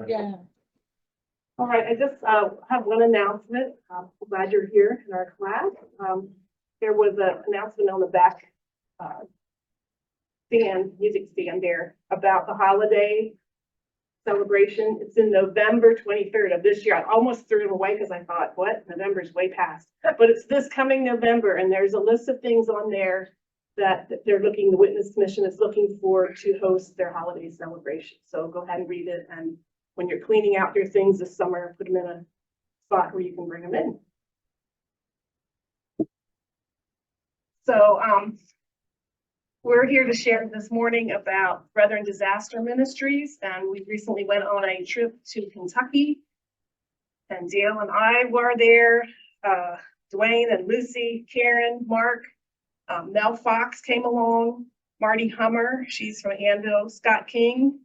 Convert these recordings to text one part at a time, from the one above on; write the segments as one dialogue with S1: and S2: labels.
S1: Yeah.
S2: All right, I just have one announcement. I'm glad you're here in our class. There was an announcement on the back music stand there about the holiday celebration. It's in November 23rd of this year. I almost threw it away because I thought, what? November's way past. But it's this coming November, and there's a list of things on there that they're looking, the Witness Commission is looking for to host their holiday celebration. So go ahead and read it, and when you're cleaning out your things this summer, put them in a spot where you can bring them in. So we're here to share this morning about Brethren Disaster Ministries, and we recently went on a trip to Kentucky, and Dale and I were there. Dwayne and Lucy, Karen, Mark, Mel Fox came along, Marty Hummer, she's from Anvil, Scott King,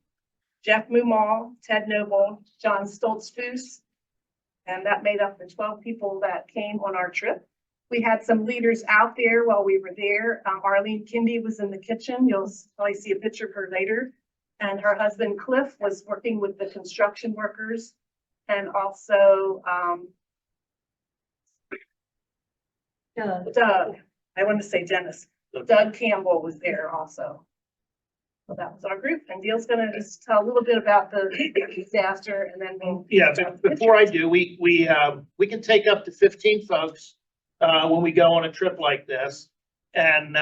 S2: Jeff Mumal, Ted Noble, John Stoltzfus, and that made up the 12 people that came on our trip. We had some leaders out there while we were there. Arlene Kindy was in the kitchen. You'll probably see a picture of her later. And her husband, Cliff, was working with the construction workers. And also Doug, I want to say Dennis. Doug Campbell was there also. So that was our group, and Dale's going to just tell a little bit about the disaster, and then we'll.
S3: Yeah, before I do, we can take up to 15 folks when we go on a trip like this, and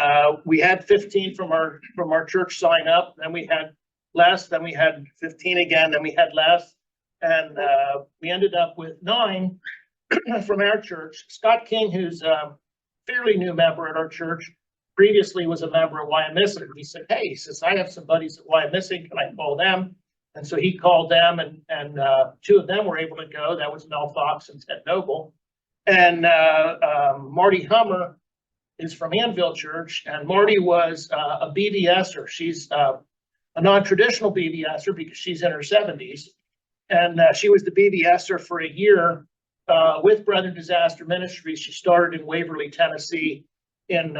S3: we had 15 from our church sign up. Then we had less. Then we had 15 again. Then we had less, and we ended up with 9 from our church. Scott King, who's a fairly new member at our church, previously was a member of Wyomissing. He said, hey, he says, I have some buddies at Wyomissing, can I call them? And so he called them, and 2 of them were able to go. That was Mel Fox and Ted Noble. And Marty Hummer is from Anvil Church, and Marty was a BVSer. She's a non-traditional BVSer because she's in her 70s. And she was the BVSer for a year with Brethren Disaster Ministries. She started in Waverly, Tennessee, in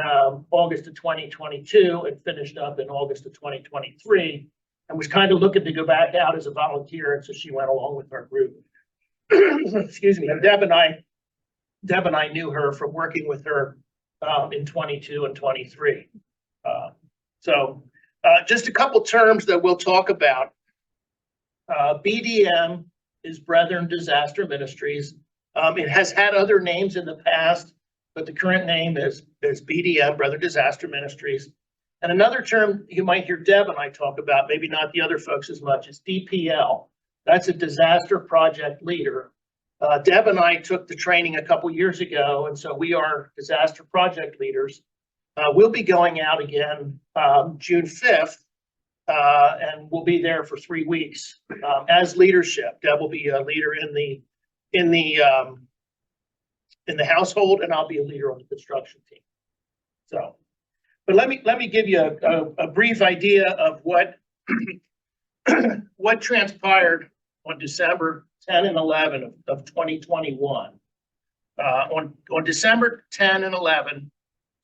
S3: August of 2022 and finished up in August of 2023, and was kind of looking to go back out as a volunteer, and so she went along with our group. Excuse me. And Deb and I knew her from working with her in 22 and 23. So just a couple terms that we'll talk about. BDM is Brethren Disaster Ministries. It has had other names in the past, but the current name is BDM, Brethren Disaster Ministries. And another term you might hear Deb and I talk about, maybe not the other folks as much, is DPL. That's a disaster project leader. Deb and I took the training a couple years ago, and so we are disaster project leaders. We'll be going out again June 5th, and we'll be there for 3 weeks as leadership. Deb will be a leader in the household, and I'll be a leader on the construction team. So, but let me give you a brief idea of what what transpired on December 10 and 11 of 2021. On December 10 and 11,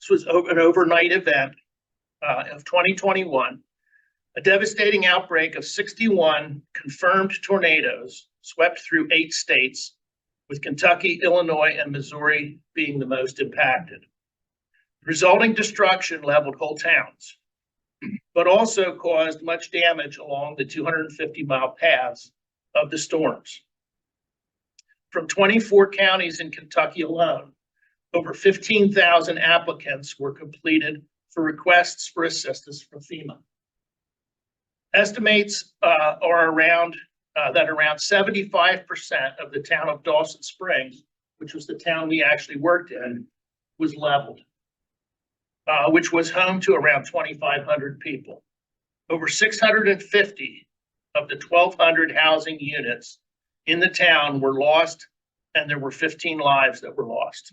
S3: this was an overnight event of 2021. A devastating outbreak of 61 confirmed tornadoes swept through 8 states, with Kentucky, Illinois, and Missouri being the most impacted. Resulting destruction leveled whole towns, but also caused much damage along the 250-mile paths of the storms. From 24 counties in Kentucky alone, over 15,000 applicants were completed for requests for assistance from FEMA. Estimates are around 75% of the town of Dawson Springs, which was the town we actually worked in, was leveled, which was home to around 2,500 people. Over 650 of the 1,200 housing units in the town were lost, and there were 15 lives that were lost.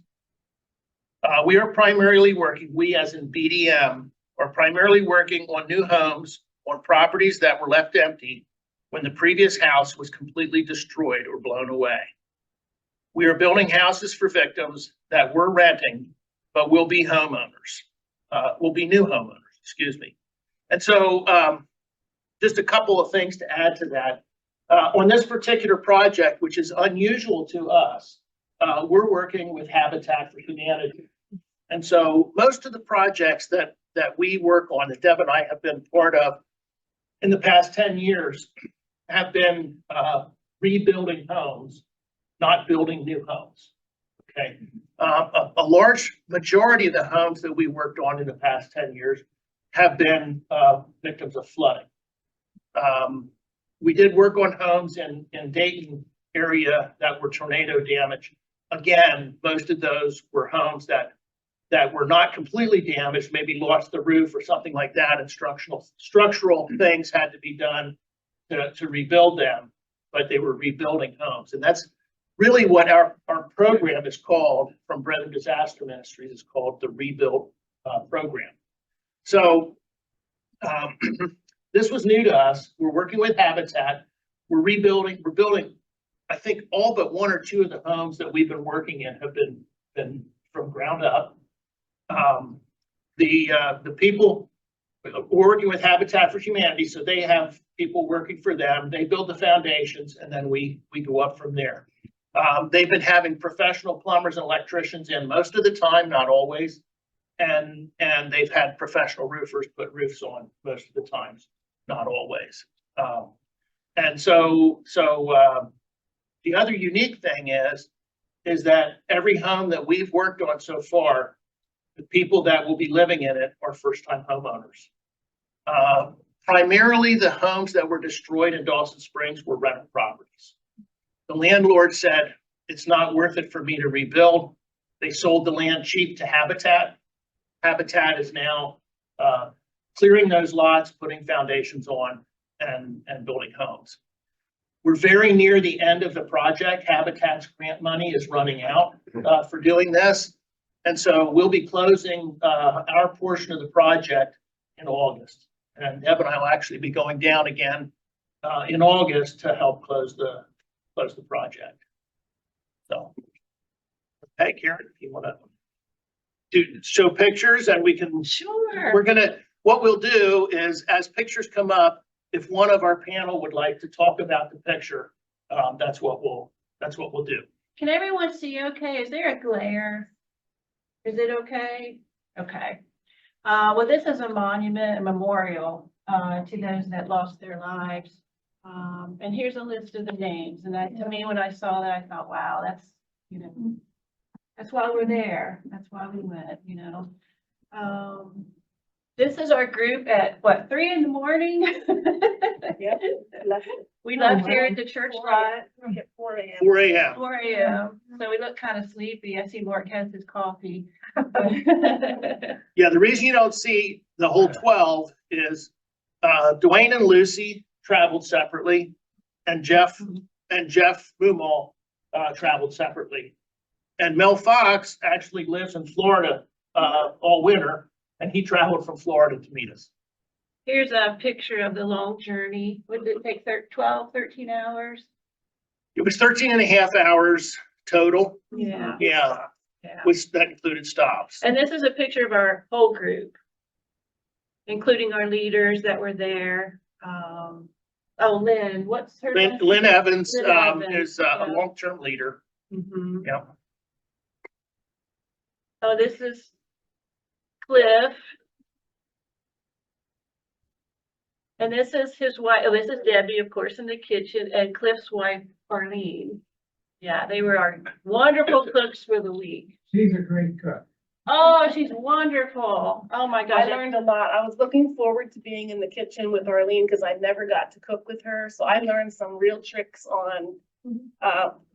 S3: We are primarily working, we as in BDM, are primarily working on new homes on properties that were left empty when the previous house was completely destroyed or blown away. We are building houses for victims that we're renting, but will be homeowners, will be new homeowners, excuse me. And so just a couple of things to add to that. On this particular project, which is unusual to us, we're working with Habitat for Humanity. And so most of the projects that we work on, that Deb and I have been part of in the past 10 years, have been rebuilding homes, not building new homes. Okay. A large majority of the homes that we worked on in the past 10 years have been victims of flooding. We did work on homes in Dayton area that were tornado damaged. Again, most of those were homes that were not completely damaged, maybe lost the roof or something like that, and structural things had to be done to rebuild them, but they were rebuilding homes. And that's really what our program is called from Brethren Disaster Ministries, is called the Rebuild program. So this was new to us. We're working with Habitat. We're building, I think all but one or two of the homes that we've been working in have been from ground up. The people working with Habitat for Humanity, so they have people working for them. They build the foundations, and then we go up from there. They've been having professional plumbers and electricians in most of the time, not always, and they've had professional roofers put roofs on most of the times, not always. And so the other unique thing is that every home that we've worked on so far, the people that will be living in it are first-time homeowners. Primarily, the homes that were destroyed in Dawson Springs were rental properties. The landlord said, it's not worth it for me to rebuild. They sold the land cheap to Habitat. Habitat is now clearing those lots, putting foundations on, and building homes. We're very near the end of the project. Habitat's grant money is running out for doing this. And so we'll be closing our portion of the project in August. And Deb and I will actually be going down again in August to help close the project. So, hey, Karen, if you want to show pictures, and we can.
S1: Sure.
S3: What we'll do is, as pictures come up, if one of our panel would like to talk about the picture, that's what we'll do.
S1: Can everyone see okay? Is there a glare? Is it okay? Okay. Well, this is a monument, a memorial to those that lost their lives. And here's a list of the names. And to me, when I saw that, I thought, wow, that's, that's why we're there. That's why we went, This is our group at what, 3 in the morning?
S2: Yep.
S1: We left here at the church lot.
S2: 4 a.m.
S3: 4 a.m.
S1: 4 a.m. So we look kind of sleepy. I see Mark has his coffee.
S3: Yeah, the reason you don't see the whole 12 is Dwayne and Lucy traveled separately, and Jeff Mumal traveled separately. And Mel Fox actually lives in Florida all winter, and he traveled from Florida to meet us.
S1: Here's a picture of the long journey. What did it take, 12, 13 hours?
S3: It was 13 and a half hours total.
S1: Yeah.
S3: Yeah, which that included stops.
S1: And this is a picture of our whole group, including our leaders that were there. Oh, Lynn, what's her name?
S3: Lynn Evans,
S1: Lynn Evans,
S3: is a long-term leader.
S1: Mm-hmm.
S3: Yeah.
S1: Oh, this is Cliff. And this is his wife. Oh, this is Debbie, of course, in the kitchen, and Cliff's wife, Arlene. Yeah, they were our wonderful cooks for the week.
S4: She's a great cook.
S1: Oh, she's wonderful. Oh my
S2: I
S1: gosh.
S2: learned a lot. I was looking forward to being in the kitchen with Arlene because I never got to cook with her. So I learned some real tricks on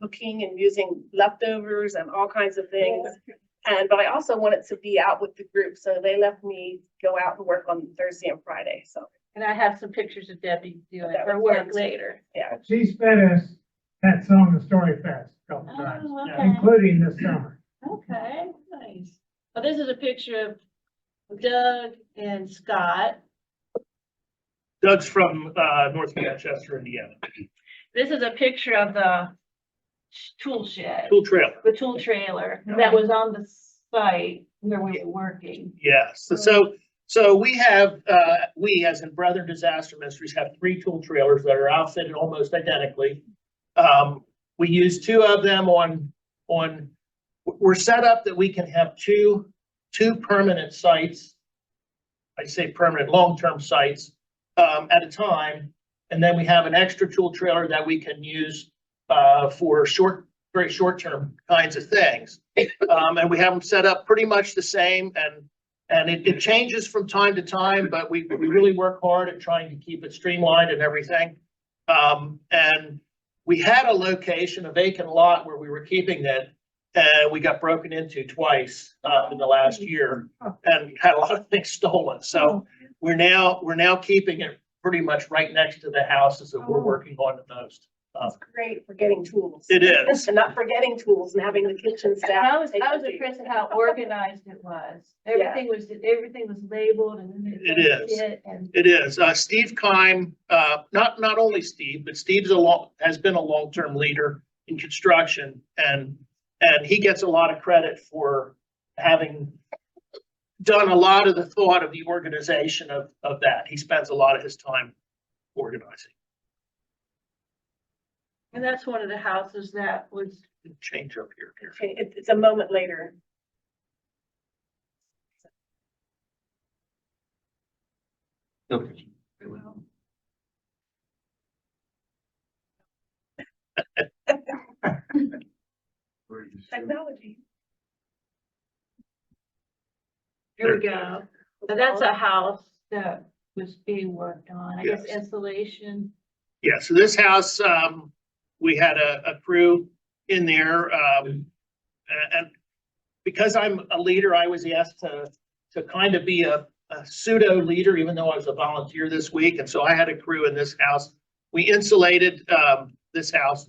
S2: cooking and using leftovers and all kinds of things. But I also wanted to be out with the group, so they left me go out and work on Thursday and Friday. So,
S1: And I have some pictures of Debbie doing
S2: That
S1: her
S2: was
S1: work
S2: fun.
S1: later.
S2: yeah.
S4: She's fed us at some of the Story Fest a couple times,
S1: Oh,
S3: Yeah.
S1: okay.
S4: including this summer.
S1: Okay, nice. Oh, this is a picture of Doug and Scott.
S3: Doug's from North Manchester, Indiana.
S1: This is a picture of the tool shed,
S3: Tool trailer.
S1: the tool trailer that was on the site where we were working.
S3: Yes. So we have, we as in Brethren Disaster Ministries have 3 tool trailers that are outfitted almost identically. We use 2 of them we're set up that we can have two permanent sites. I say permanent, long-term sites, at a time. And then we have an extra tool trailer that we can use, for very short-term kinds of things. And we have them set up pretty much the same, and it changes from time to time, but we really work hard at trying to keep it streamlined and everything. And we had a location, a vacant lot where we were keeping it, and we got broken into twice in the last year and had a lot of things stolen. So we're now keeping it pretty much right next to the houses that we're working on the most.
S2: It's great for getting tools.
S3: It is.
S2: And not forgetting tools and having the kitchen staff.
S1: I was impressed at how organized it was. Everything was labeled and then
S3: It is.
S1: And
S3: It is. Steve Keim, not only Steve, but Steve's has been a long-term leader in construction, and he gets a lot of credit for having done a lot of the thought of the organization of that. He spends a lot of his time organizing.
S1: and that's one of the houses that was,
S3: Change up here.
S2: Okay, it's a moment later.
S3: Okay.
S2: Technology.
S1: here we go. So that's a house that was being worked on, I guess
S3: Yes.
S1: insulation.
S3: Yeah, so this house, we had a crew in there, and because I'm a leader, I was asked to kind of be a pseudo leader, even though I was a volunteer this week. And so I had a crew in this house. We insulated, this house,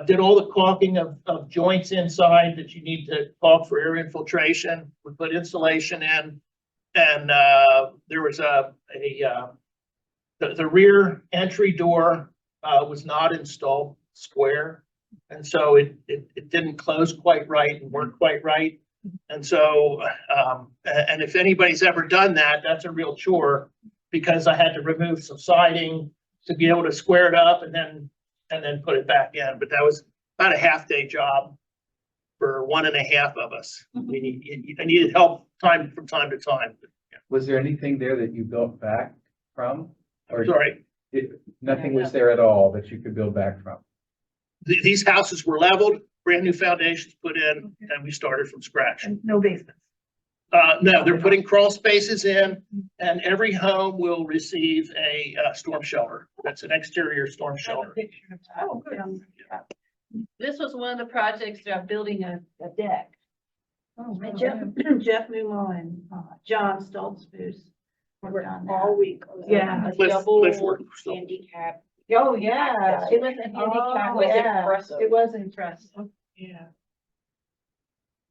S3: did all the caulking of joints inside that you need to caulk for air infiltration. We put insulation in, and, there was the rear entry door, was not installed square. And so it didn't close quite right and work quite right. And so, and if anybody's ever done that, that's a real chore, because I had to remove some siding to be able to square it up and then put it back in. But that was about a half-day job for 1.5 of us. I needed help from time to time.
S5: Was there anything there that you built back from? Or
S3: Sorry,
S5: nothing was there at all that you could build back from?
S3: these houses were leveled, brand new foundations put in, and we started from scratch.
S2: And no basement.
S3: No, they're putting crawl spaces in, and every home will receive a storm shelter. That's an exterior storm
S1: I have a
S3: shelter.
S1: picture of that.
S2: Oh, good.
S1: This was one of the projects that are building a deck.
S2: Oh,
S1: And Jeff Mumon and John Stoltzfus worked on
S2: all
S1: that.
S2: week.
S1: Yeah.
S3: Cliff worked still.
S2: Handicap.
S1: Oh, yeah, it was a handicap.
S2: Oh, was
S1: Yeah,
S2: impressive.
S1: It was impressive.
S2: Yeah.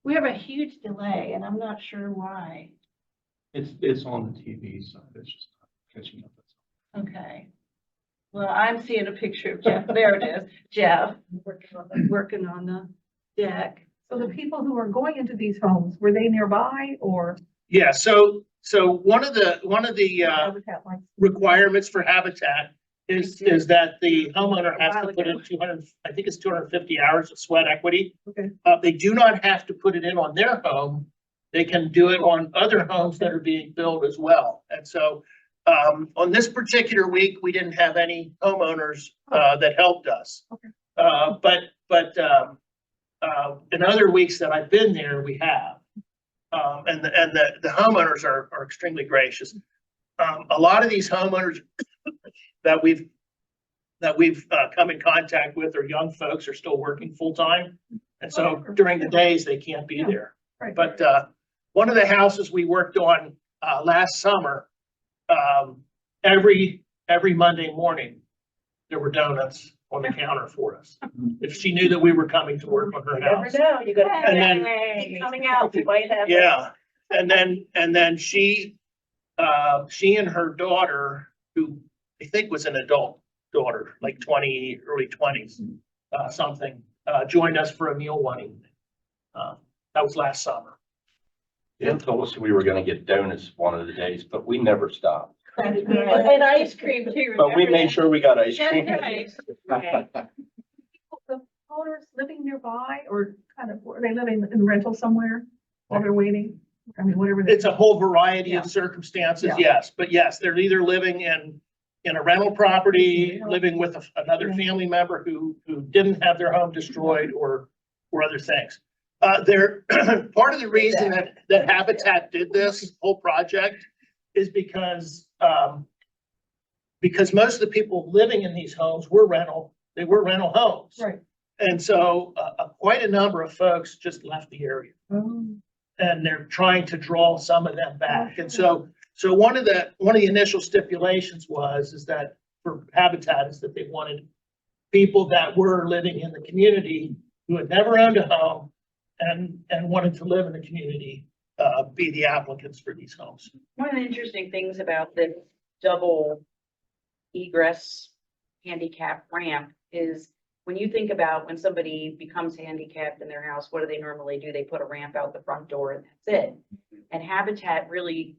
S1: We have a huge delay and I'm not sure why.
S6: It's on the TV, so it's just not catching up.
S1: Okay. Well, I'm seeing a picture of Jeff. There it is. Jeff working on the deck.
S7: So the people who are going into these homes, were they nearby or?
S3: Yeah, so one of the
S7: Habitat like-
S3: requirements for Habitat is that the homeowner has to put in 200, I think it's 250 hours of sweat equity.
S7: Okay.
S3: They do not have to put it in on their home. They can do it on other homes that are being built as well. And so, on this particular week, we didn't have any homeowners, that helped us.
S7: Okay.
S3: But in other weeks that I've been there, we have. And the homeowners are extremely gracious. A lot of these homeowners that we've come in contact with are young folks, are still working full time. And so during the days, they can't be there.
S7: Right.
S3: But one of the houses we worked on last summer, every Monday morning, there were donuts on the counter for us. If she knew that we were coming to work on her
S2: You never
S3: house.
S2: know, you gotta
S3: And then-
S2: keep coming out, you might have.
S3: Yeah, and then she and her daughter, who I think was an adult daughter, like early 20s, something, joined us for a meal one evening. That was last summer.
S8: Dan told us we were gonna get donuts one of the days, but we never stopped.
S1: And ice cream too.
S8: But we
S1: remember
S8: made
S1: that?
S8: sure we got ice cream.
S1: That's right.
S7: The owners living nearby or kind of, are they living in rental somewhere while they're waiting? I mean, whatever.
S3: It's a whole variety
S7: Yeah.
S3: of circumstances,
S7: Yeah.
S3: yes, but yes, they're either living in a rental property,
S7: Yeah.
S3: living with another
S7: Yeah.
S3: family member who didn't have their home destroyed or other things. Part of the reason that Habitat did this whole project is because most of the people living in these homes were they were rental homes.
S7: Right.
S3: And so, quite a number of folks just left the area.
S7: Oh,
S3: And they're trying to draw some of them back. And so one of the initial stipulations is that for Habitat is that they wanted people that were living in the community who had never owned a home and wanted to live in the community, be the applicants for these homes.
S9: One of the interesting things about the double egress handicap ramp is when you think about when somebody becomes handicapped in their house, what do they normally do? They put a ramp out the front door and that's it. And Habitat really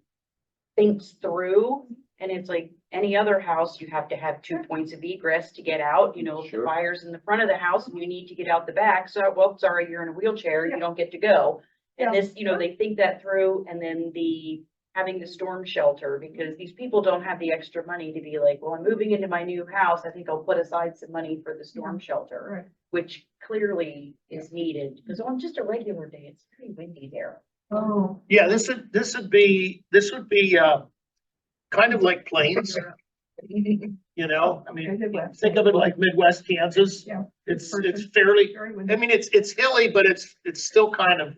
S9: thinks through, and it's like any other house, you have to have 2 points of egress to get out. You know, if the
S8: Sure.
S9: fire's in the front of the house and you need to get out the back, so, well, sorry, you're in a wheelchair, you don't get to go. And
S7: Yeah.
S9: this, they think that through, and then having the storm shelter, because these people don't have the extra money to be like, well, I'm moving into my new house, I think I'll put aside some money for the storm shelter,
S7: right.
S9: which clearly is needed, because on just a regular day, it's pretty windy there.
S7: Oh.
S3: Yeah, this would be kind of like Plains, you know, I mean,
S7: Midwest.
S3: think of it like Midwest Kansas.
S7: Yeah.
S3: It's
S7: Perfect.
S3: fairly,
S7: Very
S3: I
S7: windy.
S3: mean, it's hilly, but it's still kind of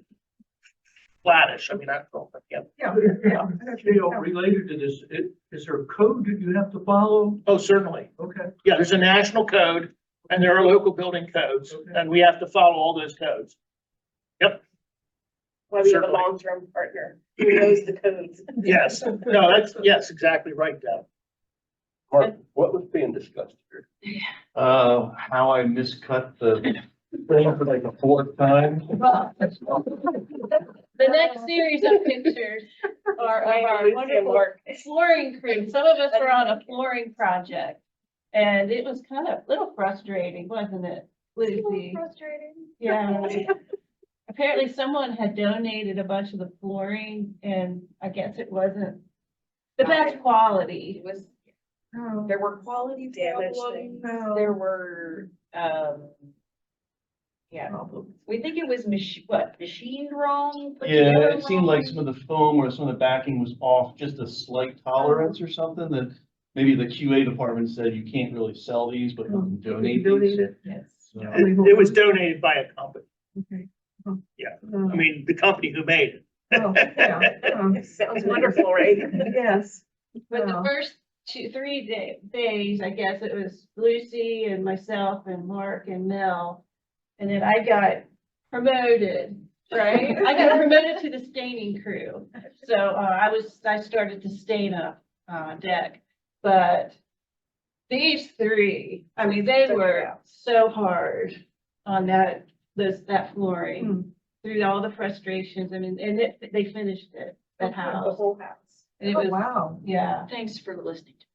S3: flattish. I mean, I don't, yeah.
S7: Yeah.
S6: You know, related to this, is there a code that you have to follow?
S3: Oh, certainly.
S6: Okay.
S3: Yeah, there's a national code and there are local building codes and we have to follow all those codes.
S2: Why we have a
S3: Certainly.
S2: long-term partner who knows the codes.
S3: Yes, no, yes, exactly right, Deb.
S8: Mark, what was being discussed here?
S6: How I miscut the thing for like the fourth time.
S1: Well, the next series of pictures are of our wonderful flooring crew. Some of us were on a flooring project. And it was kind of a little frustrating, wasn't it, Lucy?
S7: Frustrating.
S1: Yeah. Apparently someone had donated a bunch of the flooring and I guess it wasn't the best quality.
S9: It was,
S7: Oh.
S9: there were quality
S2: Damaged
S9: problems,
S7: things.
S9: there were, yeah, we think it was machined wrong? put
S6: Yeah,
S9: together
S6: it seemed like
S9: wrong?
S6: some of the foam or some of the backing was off, just a slight tolerance or something that maybe the QA department said you can't really sell these, but you can donate these.
S7: Donated.
S9: Yes.
S6: So,
S3: It was donated by a company.
S7: Okay.
S3: Yeah.
S7: Oh.
S3: I mean, the company who made it.
S7: Oh, yeah. Oh.
S2: Sounds wonderful, right?
S7: Yes.
S1: But the
S7: Oh.
S1: first 3 days, I guess it was Lucy and myself and Mark and Mel. And then I got promoted, right? I got promoted to the staining crew. So, I started to stain a, deck, but these three, I mean, they were so hard on that flooring through all the frustrations. I mean, and they finished it, that
S2: The
S1: house.
S2: whole house.
S1: And it
S7: Oh,
S1: was,
S7: wow.
S1: yeah.
S9: Thanks for listening to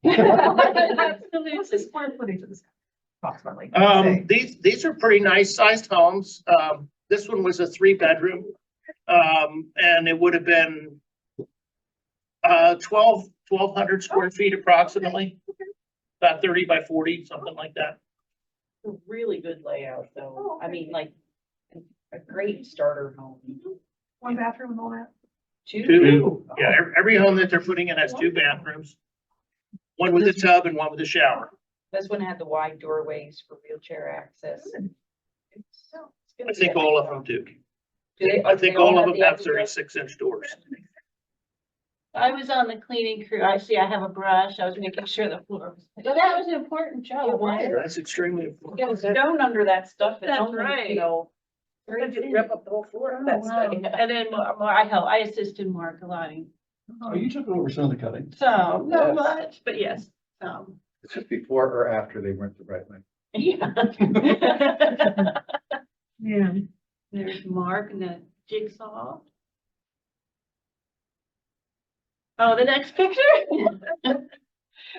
S9: my vent.
S7: What's the square footage of this approximately?
S3: These are pretty nice sized homes. This one was a 3-bedroom. And it would have been 1,200 square feet approximately. About 30 by 40, something like that.
S9: A really good layout, though.
S7: Oh,
S9: I mean, like, a great starter home.
S7: One bathroom and all that?
S3: Two. Yeah, every home that they're putting in has 2 bathrooms. One with a tub and one with a shower.
S9: This one had the wide doorways for wheelchair access.
S3: I think all of them do.
S9: Do they-
S3: I think
S9: they
S3: all of
S9: have
S3: them
S9: the
S3: have
S9: extra-
S3: 36-inch doors.
S1: I was on the cleaning crew. I have a brush. I was making sure the floor was. Well, that was an important job. wasn't it?
S3: That's extremely important.
S9: Get a stone under that stuff. It's
S1: That's
S9: only,
S1: right.
S9: you know.
S2: Sometimes you rip up the whole floor.
S1: Oh,
S2: That's
S1: wow. And then I assisted Mark a lot.
S6: Oh, you took over some of the cutting.
S1: So, not
S8: Yeah.
S1: much, but yes, some.
S5: It's just before or after they went the right way.
S1: Yeah.
S7: Yeah.
S1: There's Mark and the jigsaw. Oh, the next picture?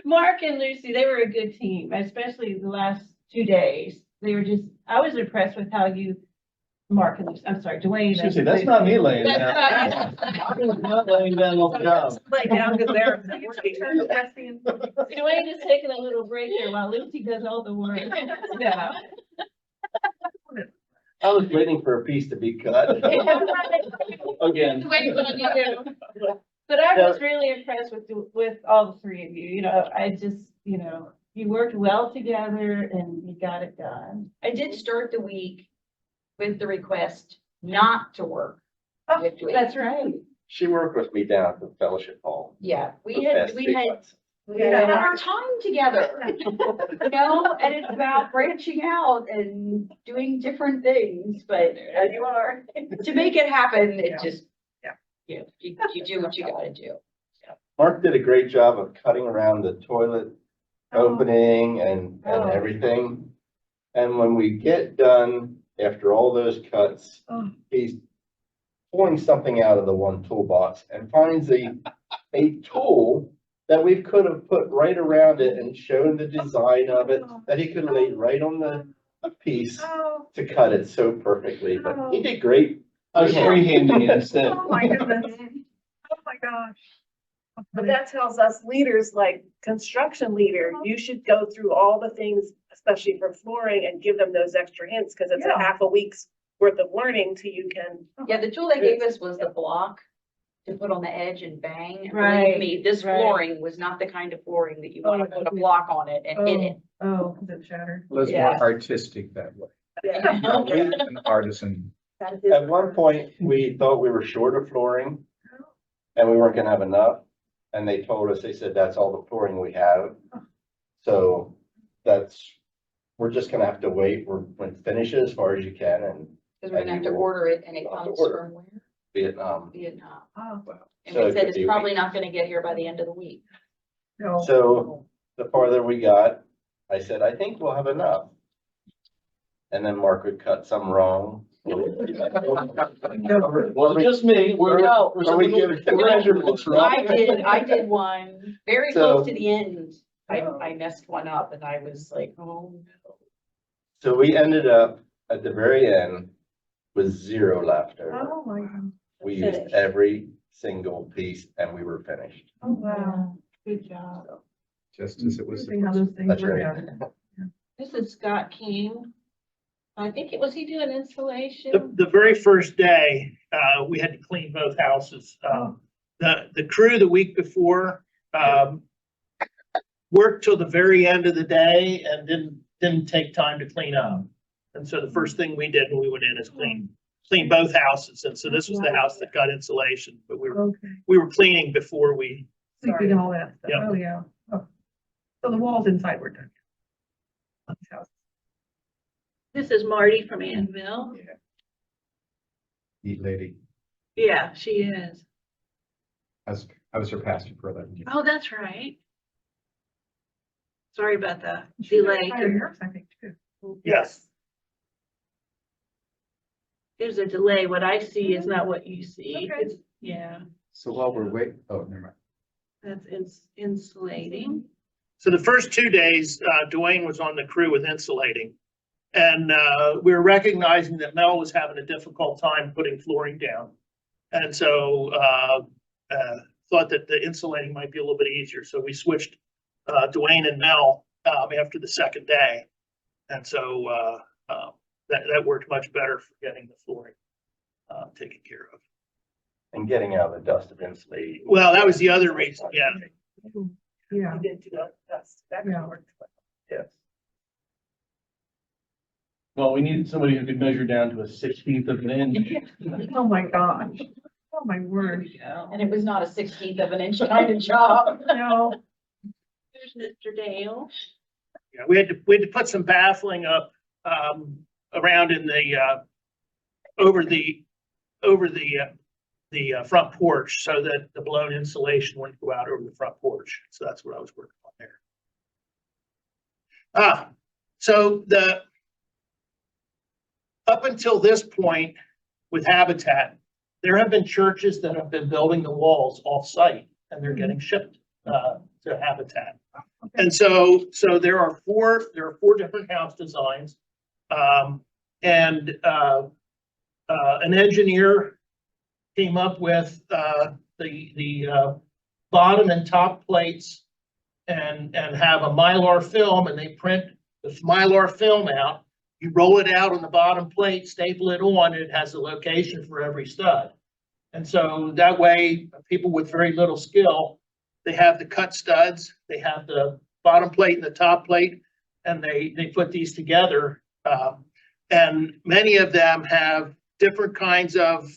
S1: Mark and Lucy, they were a good team, especially the last 2 days. They were just, I was impressed with how you, Mark and Lucy, I'm sorry, Dwayne.
S6: She said, that's not me laying down.
S1: That's
S6: I'm not laying down on the job.
S7: Lay down because they're.
S1: Dwayne is taking a little break there while Lucy does all the work. Yeah.
S8: I was waiting for a piece to be cut.
S6: Again.
S1: Wait, what you do? But I was really impressed with all the three of you, you know, I just, you know, you worked well together and you got it done.
S9: I did start the week with the request not to work. with Dwayne.
S1: That's right.
S8: She worked with me down at the fellowship hall.
S9: Yeah,
S8: the
S9: we had
S8: past 2 months.
S9: our time together, you know, and it's about branching out and doing different things, but as you are, to make it happen, it just,
S7: Yeah.
S9: you do what you gotta do.
S8: Mark did a great job of cutting around the toilet opening and
S1: Oh.
S8: everything. And when we get done, after all those cuts,
S7: Oh.
S8: he's pulling something out of the one toolbox and finds a tool that we could have put right around it and shown the design of it, that he could have laid right on the piece
S7: Oh,
S8: to cut it so perfectly, but he did great.
S6: I was freehanding instead.
S7: oh my goodness. Oh my gosh.
S2: But that tells us leaders, like construction leader, you should go through all the things, especially for flooring, and give them those extra hints, because it's a
S7: Yeah.
S2: half a week's worth of learning till you can.
S9: Yeah, the tool they gave us was the block to put on the edge and bang. And
S1: Right,
S9: believe me, this
S1: right.
S9: flooring was not the kind of flooring that you want to put a block on it and hit it.
S7: Oh, because it shattered.
S5: It was more
S9: Yeah.
S5: artistic that way.
S2: Yeah.
S5: An artisan.
S8: At one point, we thought we were short of flooring and we weren't gonna have enough. And they told us, they said, that's all the flooring we have. So we're just gonna have to wait. We're finish it as far as you can and
S9: Because we're gonna have to order it and it
S8: We'll have to
S9: comes
S8: order.
S9: from where?
S8: Vietnam.
S9: Vietnam.
S7: Oh,
S9: And
S8: So
S9: we
S8: it
S9: said
S8: could
S9: it's
S8: be a
S9: probably
S8: week.
S9: not gonna get here by the end of the week.
S7: no.
S8: So the farther we got, I said, I think we'll have enough. And then Mark would cut some wrong.
S6: Wasn't just me. We're,
S9: No.
S6: we're
S8: Are we
S6: some
S8: giving-
S6: measurements,
S9: I
S6: right?
S9: did one very
S8: So-
S9: close to the end. I messed one up and I was like, oh no.
S8: So we ended up at the very end with 0 left over.
S7: Oh my God.
S8: We used
S1: Finished.
S8: every single piece and we were finished.
S7: Oh, wow.
S1: Good job.
S5: Just as it was.
S7: Interesting how those things
S8: That's
S7: work
S8: right.
S7: out.
S1: This is Scott King. I think was he doing installation?
S3: The very first day, we had to clean both houses. The crew the week before, worked till the very end of the day and didn't take time to clean up. And so the first thing we did when we went in is clean both houses. And so this was the house that got insulation, but
S7: Okay.
S3: we were cleaning before we,
S7: Sleeping and all that stuff.
S3: Yeah.
S7: Oh, yeah. Oh. So the walls inside were done. On this house.
S1: This is Marty from Annville.
S5: Neat lady.
S1: Yeah, she is.
S5: I was her pastor for 11 years.
S1: Oh, that's right. Sorry about the
S7: She
S1: delay.
S7: retired nurse, I think, too.
S3: yes.
S1: There's a delay. What I see is not what you see.
S7: Okay.
S1: It's- Yeah,
S5: So while we're waiting, oh, never mind.
S1: that's insulating.
S3: So the first 2 days, Dwayne was on the crew with insulating. And we were recognizing that Mel was having a difficult time putting flooring down. And so thought that the insulating might be a little bit easier. So we switched Dwayne and Mel after the second day. And so that worked much better for getting the flooring taken care of.
S8: And getting out of the dust of insulating.
S3: Well, that was the other reason, yeah.
S7: Yeah.
S2: You didn't do that. That
S7: Yeah.
S2: worked.
S8: Yes.
S6: Well, we needed somebody who could measure down to a 16th of an inch.
S7: Oh, my gosh. Oh, my word.
S9: And it was not a 16th of an inch kind of job.
S7: No.
S1: There's Mr. Dale.
S3: Yeah, we had to put some baffling up around in the over the front porch so that the blown insulation wouldn't go out over the front porch. So that's what I was working on there. So up until this point with Habitat, there have been churches that have been building the walls off-site and they're getting shipped, to Habitat. And so there are four different house designs. And an engineer came up with, the bottom and top plates and have a Mylar film, and they print the Mylar film out. You roll it out on the bottom plate, staple it on, and it has the location for every stud. And so that way, people with very little skill, they have the cut studs, they have the bottom plate and the top plate, and they put these together. And many of them have different kinds of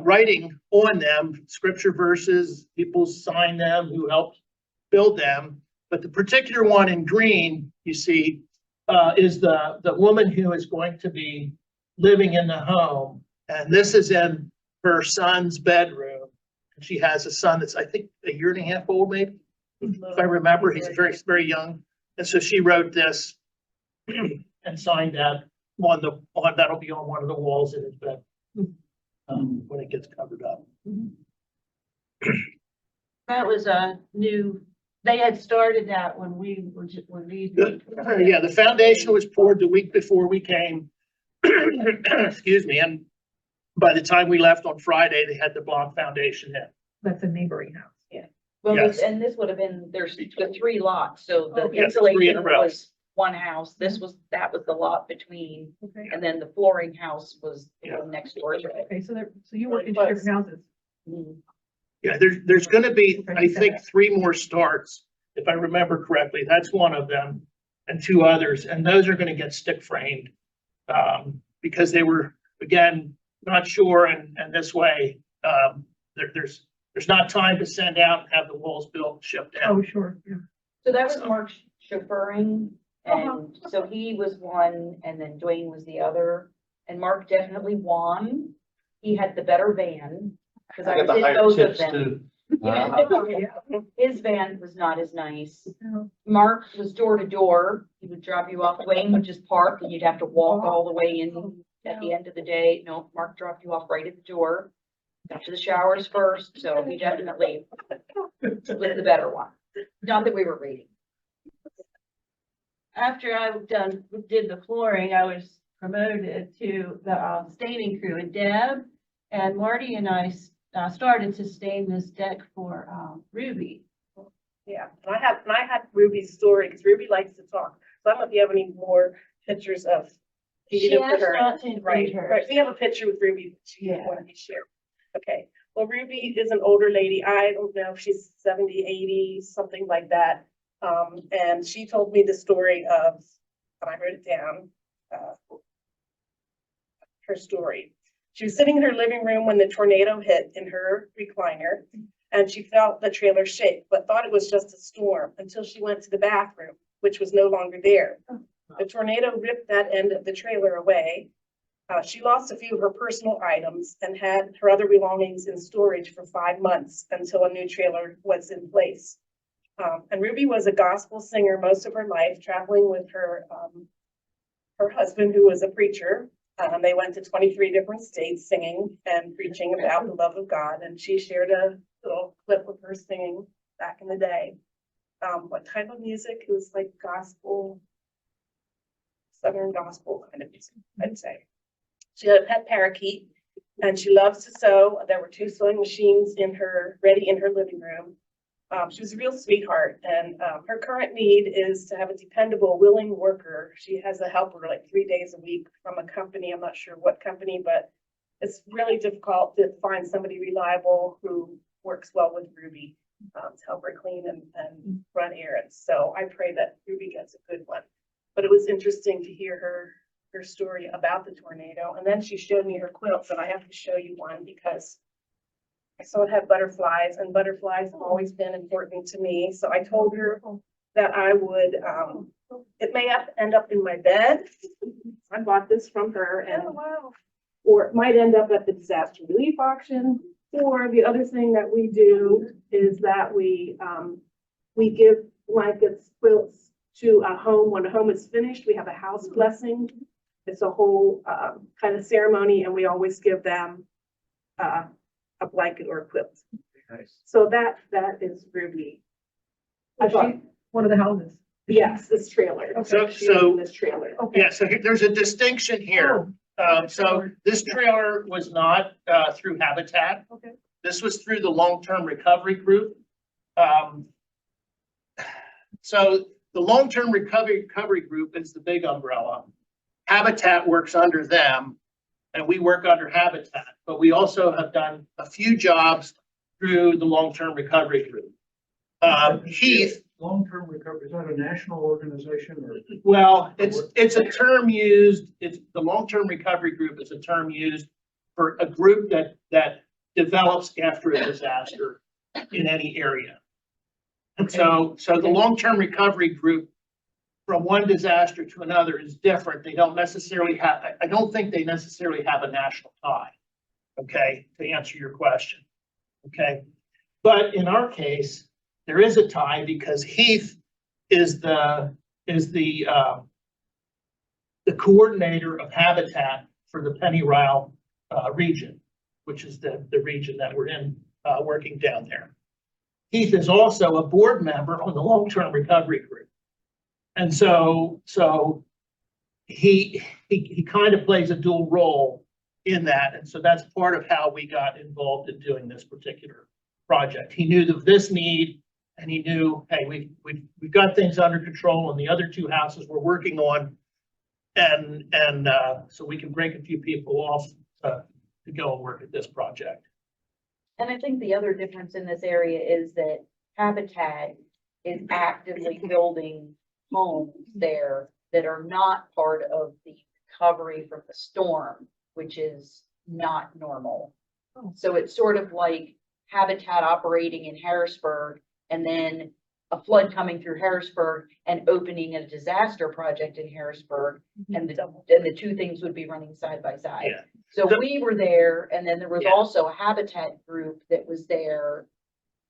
S3: writing on them, scripture verses, people sign them who helped build them. But the particular one in green, you see, is the woman who is going to be living in the home. And this is in her son's bedroom. She has a son that's, I think, a year and a half old, maybe, if I remember. He's very, very young. And so she wrote this and signed that that'll be on one of the walls in his bed, when it gets covered up.
S1: That was a new, they had started that when we were
S3: Yeah, the foundation was poured the week before we came. Excuse me, and by the time we left on Friday, they had the block foundation in.
S7: That's a neighboring house.
S9: Well,
S3: Yes.
S9: and this would have been, there's the 3 lots, so the
S3: Yes, 3 in a
S9: insulation
S3: row.
S9: was one house, that was the lot between,
S7: Okay.
S9: and then the flooring house was the
S3: Yeah.
S9: one next door to it.
S7: Okay, so you work in different houses.
S9: Mhm.
S3: Yeah, there's gonna be,
S7: Okay,
S3: I
S7: you said
S3: think,
S7: that.
S3: 3 more starts, if I remember correctly. That's one of them, and 2 others, and those are gonna get stick framed. Because they were, again, not sure, and this way, there's not time to send out and have the walls built and shipped out.
S7: Oh, sure, yeah.
S9: So that was Mark chauffeuring,
S7: Uh-huh.
S9: and so he was one, and then Dwayne was the other, and Mark definitely won. He had the better van, because I
S6: I got
S9: was
S6: the
S9: in
S6: higher
S9: both of
S6: tips
S9: them.
S6: too.
S7: Yeah.
S9: His van was not as nice.
S7: No.
S9: Mark was door to door. He would drop you off. Dwayne would just park and you'd have to walk all the way in at the end of the day. No, Mark dropped you off right at the door. Got to the showers first, so he definitely was the better one. Not that we were reading.
S1: After I did the flooring, I was promoted to the staining crew, and Deb and Marty and I started to stain this deck for Ruby.
S2: Yeah, and I had Ruby's story, because Ruby likes to talk. So I don't know if you have any more pictures of.
S1: She asked not to
S2: Right,
S1: include hers.
S2: right. We have a picture with Ruby that she
S1: Yeah.
S2: wanted to share. Okay, well, Ruby is an older lady. I don't know if she's 70, 80, something like that. And she told me the story of, and I wrote it down, her story. She was sitting in her living room when the tornado hit in her recliner, and she felt the trailer shake, but thought it was just a storm until she went to the bathroom, which was no longer there. The tornado ripped that end of the trailer away. She lost a few of her personal items and had her other belongings in storage for 5 months until a new trailer was in place. And Ruby was a gospel singer most of her life, traveling with her husband, who was a preacher. They went to 23 different states singing and preaching about the love of God. And she shared a little clip of her singing back in the day. What type of music? It was like gospel, Southern gospel kind of music, I'd say. She had a pet parakeet, and she loves to sew. There were 2 sewing machines ready in her living room. She was a real sweetheart, and her current need is to have a dependable, willing worker. She has a helper like 3 days a week from a company. I'm not sure what company, but it's really difficult to find somebody reliable who works well with Ruby to help her clean and run errands. So I pray that Ruby gets a good one. But it was interesting to hear her story about the tornado. And then she showed me her quilts, and I have to show you one because I saw it had butterflies, and butterflies have always been important to me. So I told her that I would, it may end up in my bed. I bought this from her, and or it might end up at the disaster relief auction. Or the other thing that we do is that we give blankets, quilts to a home. When a home is finished, we have a house blessing. It's a whole kind of ceremony, and we always give them a blanket or a quilt.
S5: Nice.
S2: So that is Ruby. I thought,
S7: One of the houses.
S2: yes, this trailer.
S3: So-
S2: She lives in
S3: so-
S2: this trailer.
S7: Okay.
S3: Yeah, so there's a distinction here. So this trailer was not, through Habitat.
S7: Okay.
S3: This was through the long-term recovery group. So the long-term recovery group is the big umbrella. Habitat works under them and we work under Habitat, but we also have done a few jobs through the long-term recovery group. Heath,
S4: Long-term recovery, is that a national organization or?
S3: well, it's a term used, it's, the long-term recovery group is a term used for a group that develops after a disaster in any area. And so the long-term recovery group from one disaster to another is different. They don't necessarily have, I don't think they necessarily have a national tie. Okay, to answer your question. Okay, but in our case, there is a tie because Heath is the coordinator of Habitat for the Penny Ryle region, which is the region that we're in, working down there. Heath is also a board member on the long-term recovery group. And so he kind of plays a dual role in that. And so that's part of how we got involved in doing this particular project. He knew of this need and he knew, hey, we've got things under control on the other two houses we're working on. And so we can break a few people off to go and work at this project.
S9: And I think the other difference in this area is that Habitat is actively building homes there that are not part of the recovery from the storm, which is not normal. So it's sort of like Habitat operating in Harrisburg and then a flood coming through Harrisburg and opening a disaster project in Harrisburg. And the two things would be running side by side.
S3: Yeah.
S9: So we were there, and then there was
S3: Yeah.
S9: also a Habitat group that was there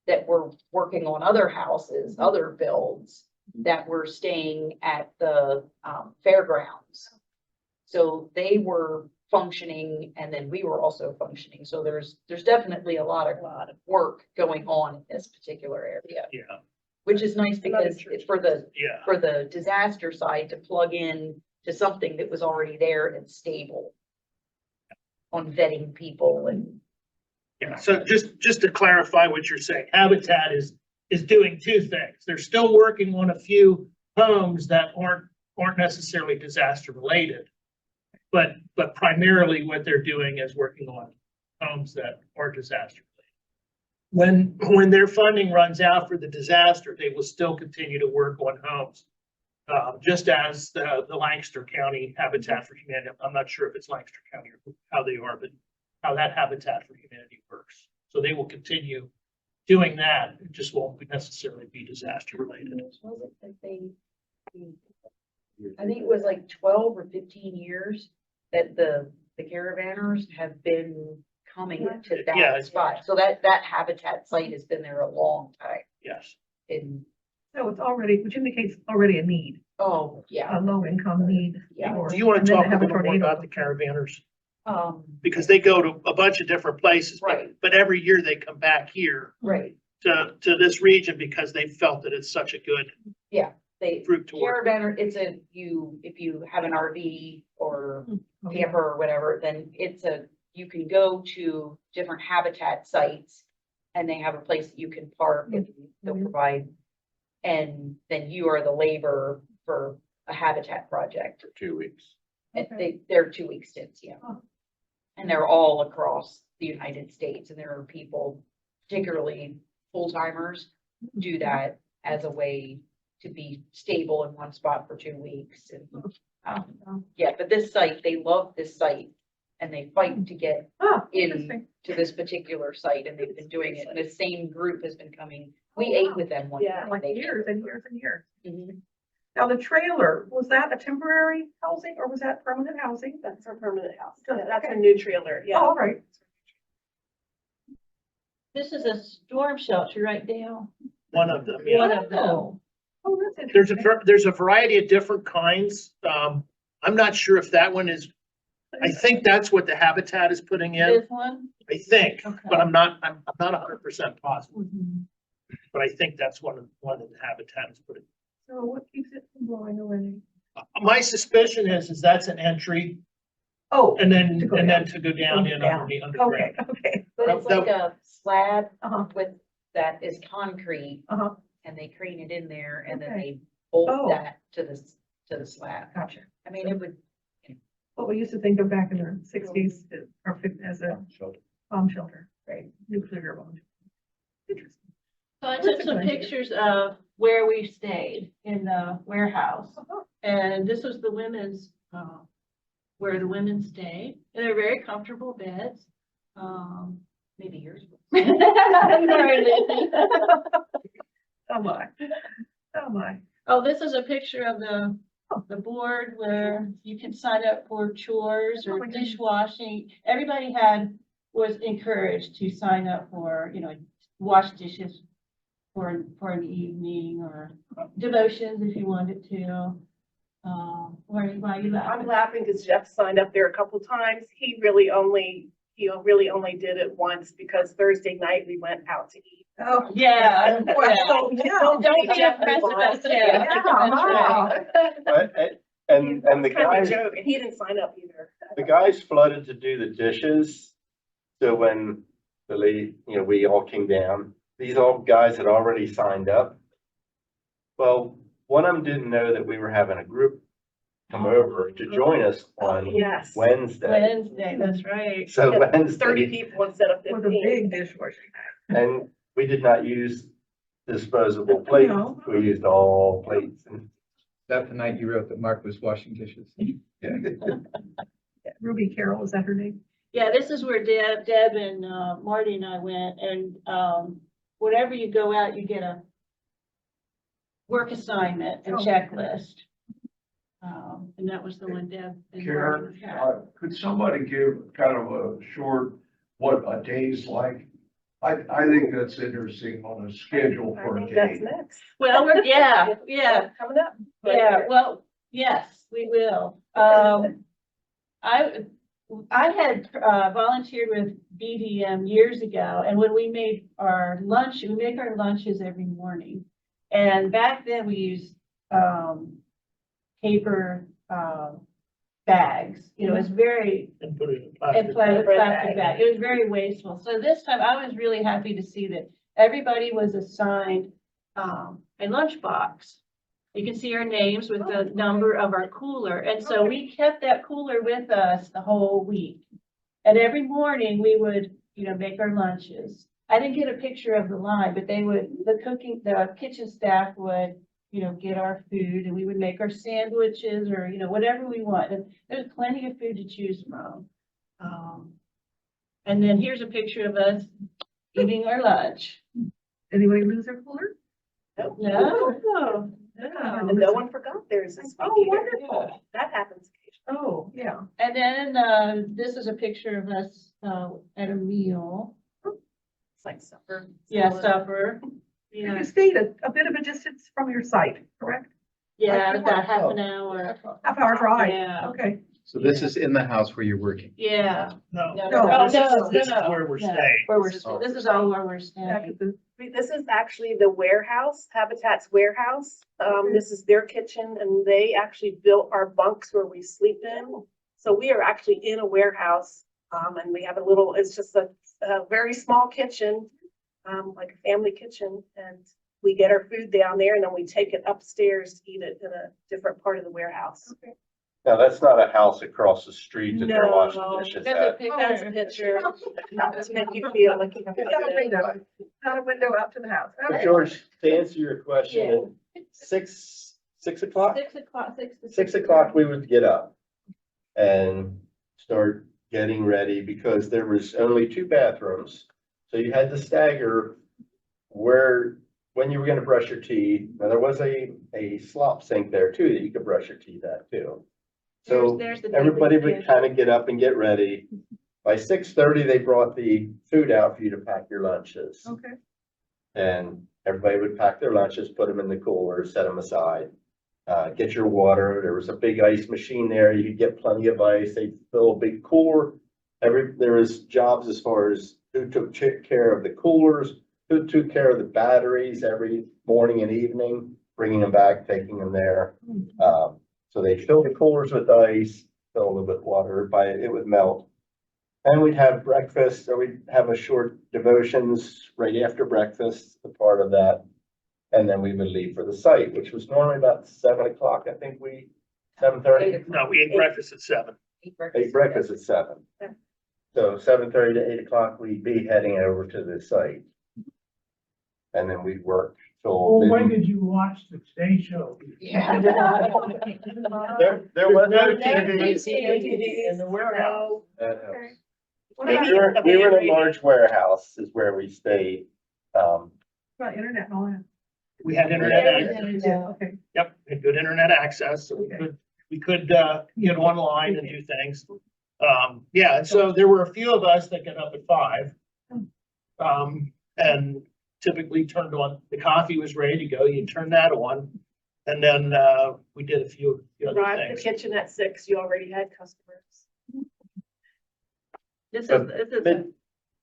S9: that were working on other houses, other builds that were staying at the fairgrounds. So they were functioning and then we were also functioning. So there's definitely a lot of work going on in this particular area,
S3: Yeah,
S9: which is nice because it's for
S3: yeah.
S9: the disaster side to plug in to something that was already there and stable on vetting people and.
S3: Yeah, so just to clarify what you're saying, Habitat is doing two things. They're still working on a few homes that aren't necessarily disaster related. But primarily what they're doing is working on homes that are disaster related. When their funding runs out for the disaster, they will still continue to work on homes. Just as the Lancaster County Habitat for Humanity, I'm not sure if it's Lancaster County or how they are, but how that Habitat for Humanity works. So they will continue doing that. It just won't necessarily be disaster related.
S9: Was it that I think it was like 12 or 15 years that the caravanners have been coming to
S3: Yeah.
S9: that spot. So that Habitat site has been there a long time.
S3: Yes.
S9: And,
S7: So it's already, which indicates already a need,
S9: oh, yeah.
S7: a low income need.
S9: Yeah.
S7: or-
S3: Do you want
S7: and
S3: to
S7: then
S3: talk a
S7: have
S3: little more
S7: tornado.
S3: about the caravanners?
S9: Because
S3: Because they go to a bunch of different places. but-
S9: Right.
S3: But every year they come back here
S9: right,
S3: to this region because they felt that it's such a good
S9: they,
S3: group to work.
S9: caravanner, if you have an RV or
S7: Okay.
S9: camper or whatever, then you can go to different habitat sites and they have a place that you can park and they'll
S7: Mhm.
S9: provide. And then you are the labor for a habitat project.
S8: For 2 weeks.
S9: And
S7: Okay.
S9: they're 2 week stints, yeah.
S7: Oh.
S9: And they're all across the United States and there are people, particularly full timers, do that as a way to be stable in one spot for 2 weeks and, yeah, but this site, they love this site and they fight to get
S7: Oh,
S9: in
S7: interesting.
S9: to this particular site and they've been doing it and the same group has been coming. We
S7: Oh,
S9: ate
S7: wow.
S9: with them one
S2: Yeah,
S9: time.
S7: Like
S9: They-
S7: years and years and years.
S9: Mhm.
S7: Now, the trailer, was that a temporary housing or was that permanent housing?
S2: That's our permanent house.
S7: Oh,
S2: Yeah, that's a
S7: okay.
S2: new trailer,
S7: Oh,
S2: yeah.
S7: all right.
S1: This is a storm shelter, right, Dale?
S3: One of them, yeah.
S1: One of them.
S7: Oh, that's
S3: There's
S7: interesting.
S3: there's a variety of different kinds. I'm not sure if that one is I think that's what the Habitat is putting in,
S1: This one?
S3: I think,
S1: Okay.
S3: but I'm not 100% positive.
S1: Mhm.
S3: But I think that's one that the Habitat is putting.
S7: So what keeps it from blowing away?
S3: My suspicion is that's an entry
S7: Oh,
S3: and then,
S7: To go
S3: and then
S7: down.
S3: to go down in
S7: Down.
S3: underneath, underground.
S7: okay, okay.
S9: But it's like a slab
S7: Uh-huh,
S9: with, that is concrete,
S7: uh-huh,
S9: and they crane it in there, and then
S7: Okay.
S9: they bolt
S7: Oh.
S9: that to the slab.
S7: gotcha.
S9: I mean, it would,
S7: What we used to think of back in the sixties or fifties as a bomb shelter, right? Nuclear bomb. Interesting.
S1: So I
S7: That's
S1: took
S7: a
S1: some
S7: good idea.
S1: pictures of where we stayed in the warehouse.
S7: Uh-huh.
S1: And this was the women's, where the women stayed. And they're very comfortable beds.
S9: maybe yours.
S1: Sorry, Lizzie.
S7: Oh my, oh my.
S1: Oh, this is a picture of the board where you can sign up for chores
S7: Oh
S1: or
S7: my goodness.
S1: dishwashing. Everybody was encouraged to sign up for, wash dishes for an evening or devotions if you wanted to. Why you
S2: I'm
S1: laughing?
S2: laughing because Jeff signed up there a couple times. He really only did it once because Thursday night we went out to eat.
S7: Oh,
S1: Yeah.
S7: well, yeah.
S1: Don't be impressed with us, yeah. That's right.
S8: And the
S2: Kind of a
S8: guys,
S2: joke, and he didn't sign up either.
S8: the guys flooded to do the dishes. So when we all came down, these old guys had already signed up. Well, one of them didn't know that we were having a group come over to join us on
S2: Yes.
S8: Wednesday.
S1: Wednesday, that's right.
S8: So
S2: Yeah, 30
S8: Wednesday,
S2: people instead of
S7: With a
S2: 15.
S7: big dishwasher.
S8: and we did not use disposable plates.
S7: No.
S8: We used all plates. And
S5: That the night you wrote that Mark was washing dishes.
S7: Yeah, Ruby Carroll, is that her name?
S1: Yeah, this is where Deb and Marty and I went, and whenever you go out, you get a work assignment and
S7: Oh.
S1: checklist. And that was the one Deb. and
S10: Karen,
S1: Marty had.
S10: could somebody give kind of a short, what a day's like? I think that's interesting on a schedule
S2: I
S10: for a
S2: think that's
S10: day.
S2: next.
S1: Well, yeah,
S2: Coming up.
S1: yeah, well, yes, we will. I had volunteered with BDM years ago, and when we made our lunch, we make our lunches every morning. And back then we used paper bags, it's very,
S3: And put it in
S1: and
S3: plastic.
S1: plastic bag. It was very wasteful. So this time I was really happy to see that everybody was assigned a lunchbox. You can see our names with the number of our cooler. And so we kept that cooler with us the whole week. And every morning we would, make our lunches. I didn't get a picture of the line, but the kitchen staff would, get our food and we would make our sandwiches or, whatever we want. And there's plenty of food to choose from. And then here's a picture of us eating our lunch.
S7: Anybody lose their cooler?
S1: No.
S2: And no one forgot theirs this week.
S7: Oh,
S2: either.
S7: wonderful.
S2: That happens occasionally.
S7: Oh, yeah.
S1: And then, this is a picture of us, at a meal.
S2: It's like supper.
S1: Yeah, supper.
S7: You
S1: Yeah,
S7: stayed a bit of a distance from your site, correct?
S1: yeah, about half an hour.
S7: Half hour drive.
S1: Yeah.
S7: Okay.
S5: So this is in the house where you're working.
S1: Yeah.
S3: No,
S1: No,
S7: No.
S1: no,
S3: this is
S1: no,
S3: where we're
S1: no.
S3: staying.
S1: Where we're, this is all where we're
S7: Back
S1: staying.
S7: at the,
S2: This is actually the warehouse, Habitat's warehouse. This is their kitchen and they actually built our bunks where we sleep in. So we are actually in a warehouse, and we have it's just a very small kitchen, like a family kitchen. And we get our food down there and then we take it upstairs to eat it in a different part of the warehouse.
S8: now, that's not a house across the street that they're
S2: No.
S8: washing dishes
S1: There's a
S8: at.
S2: That's a
S1: picture.
S2: picture to make you feel like you have.
S7: not a window, not a window out to the house.
S8: But
S7: Okay.
S8: George, to answer your question, six o'clock?
S1: 6:00,
S8: 6 o'clock, we would get up and start getting ready because there was only 2 bathrooms. So you had to stagger when you were gonna brush your teeth. Now, there was a slop sink there too, that you could brush your teeth at too. So
S1: There's the
S8: everybody
S1: big
S8: would kind of get up and get ready. By 6:30, they brought the food out for you to pack your lunches.
S7: Okay.
S8: And everybody would pack their lunches, put them in the cooler, set them aside. get your water. There was a big ice machine there. You could get plenty of ice. They fill a big cooler. There was jobs as far as who took care of the coolers, who took care of the batteries every morning and evening, bringing them back, taking them there. So they fill the coolers with ice, fill a little bit of water, it would melt. And we'd have breakfast, or we'd have a short devotions right after breakfast, a part of that. And then we would leave for the site, which was normally about 7 o'clock, I think 7:30.
S3: No, we ate breakfast at 7.
S8: Ate breakfast at 7. So 7:30 to 8 o'clock, we'd be heading over to the site. And then we'd work till.
S4: Well, when did you watch the Today Show?
S8: There was no
S3: In the warehouse.
S8: TV.
S7: What
S8: We
S7: about,
S8: were in a large warehouse is where we stayed.
S7: about internet and all that?
S3: We had internet access.
S7: Okay.
S3: Yep, we had good internet access, so we could get online and do things. Yeah, and so there were a few of us that got up at 5. And typically turned on, the coffee was ready to go, you turn that on. And then we did a few other
S2: Arrived at the
S3: things.
S2: kitchen at 6, you already had customers.
S1: This
S8: So
S1: is,